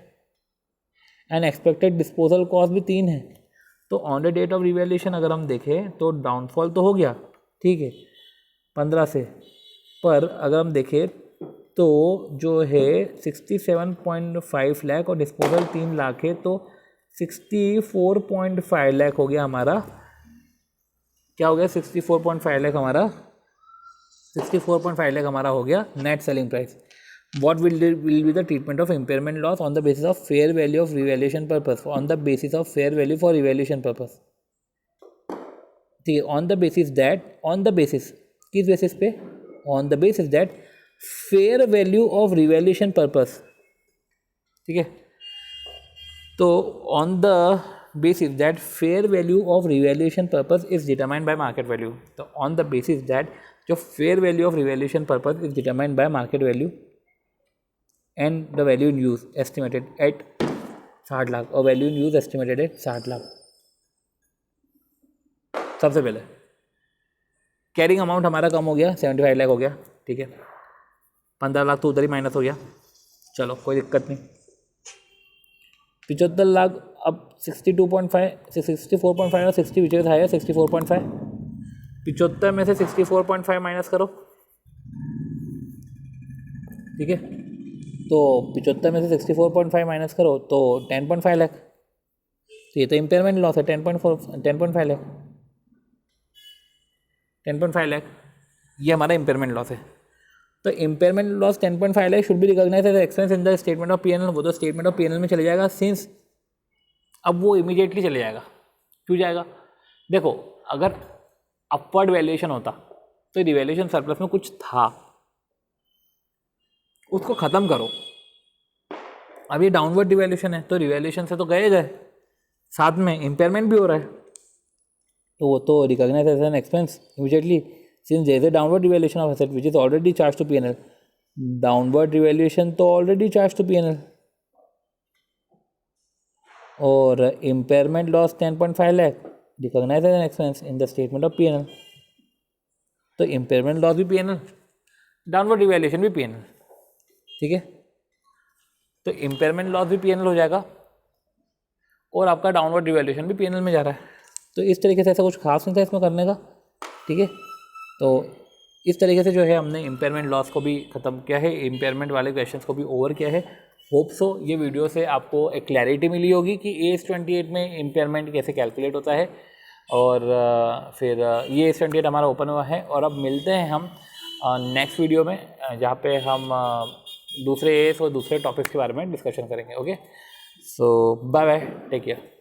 एंड एक्सपेक्टेड डिस्पोजल कॉस्ट भी 3 है। तो on the date of revaluation अगर हम देखें तो डाउनफॉल तो हो गया, ठीक है, 15 से, पर अगर हम देखें तो जो है 67.5 लाख और डिस्पोजल 3 लाख है, तो 64.5 लाख हो गया हमारा। क्या हो गया 64.5 लाख हमारा, 64.5 लाख हमारा हो गया net selling price. What will be the treatment of impairment loss on the basis of fair value of revaluation purpose? On the basis of fair value for revaluation purpose, ठीक है। on the basis किस basis पे? on the basis that fair value of revaluation purpose, ठीक है। तो on the basis that fair value of revaluation purpose is determined by market value. तो on the basis that जो fair value of revaluation purpose is determined by market value and the value in use estimated at 60 lakh और value in use estimated at 60 lakh. सबसे पहले carrying amount हमारा कम हो गया, 75 लाख हो गया, ठीक है, 15 लाख तो उधर ही माइनस हो गया, चलो कोई दिक्कत नहीं. 75 लाख अब 62.5 से 64.5 और 60 विच इज हायर 64.5. 75 में से 64.5 माइनस करो, ठीक है, तो 75 में से 64.5 माइनस करो तो 10.5 लाख. तो ये तो इम्पेयरमेंट लॉस है 10.5 लाख. 10.5 लाख ये हमारा इम्पेयरमेंट लॉस है. तो impairment loss 10.5 lakh should be recognise as expense in the statement of PNL. वो तो स्टेटमेंट ऑफ पीएनएल में चले जाएगा सिंस अब वो इमीडिएटली चले जाएगा. क्यों जाएगा? देखो अगर अपवर्ड वैल्यूएशन होता तो रिवैल्यूएशन सरप्लस में कुछ था, उसको ख़त्म करो. अब ये डाउनवर्ड रिवैल्यूएशन है तो रिवैल्यूएशन से तो गए, साथ में इम्पेयरमेंट भी हो रहा है, तो वो तो recognise as an expense immediately since there is a downward revaluation of asset which is already charge to PNL. Downward revaluation तो ऑलरेडी चार्ज टू पीएनएल और impairment loss 10.5 lakh recognise as an expense in the statement of PNL. तो impairment loss भी PNL, downward revaluation भी PNL, ठीक है. तो impairment loss भी PNL हो जाएगा और आपका डाउनवर्ड रिवैल्यूएशन भी पीएनएल में जा रहा है. तो इस तरीके से ऐसा कुछ खास नहीं था इसमें करने का, ठीक है. तो इस तरीके से जो है हमने इम्पेयरमेंट लॉस को भी ख़त्म किया है, इम्पेयरमेंट वाले क्वेश्चंस को भी ओवर किया है. होप सो ये वीडियो से आपको एक क्लैरिटी मिली होगी कि AS28 में इम्पेयरमेंट कैसे कैलकुलेट होता है. और फिर ये AS28 हमारा ओपन हुआ है और अब मिलते हैं हम नेक्स्ट वीडियो में जहाँ पे हम दूसरे AS और दूसरे टॉपिक्स के बारे में डिस्कशन करेंगे. ओके, सो बाय बाय, टेक केयर.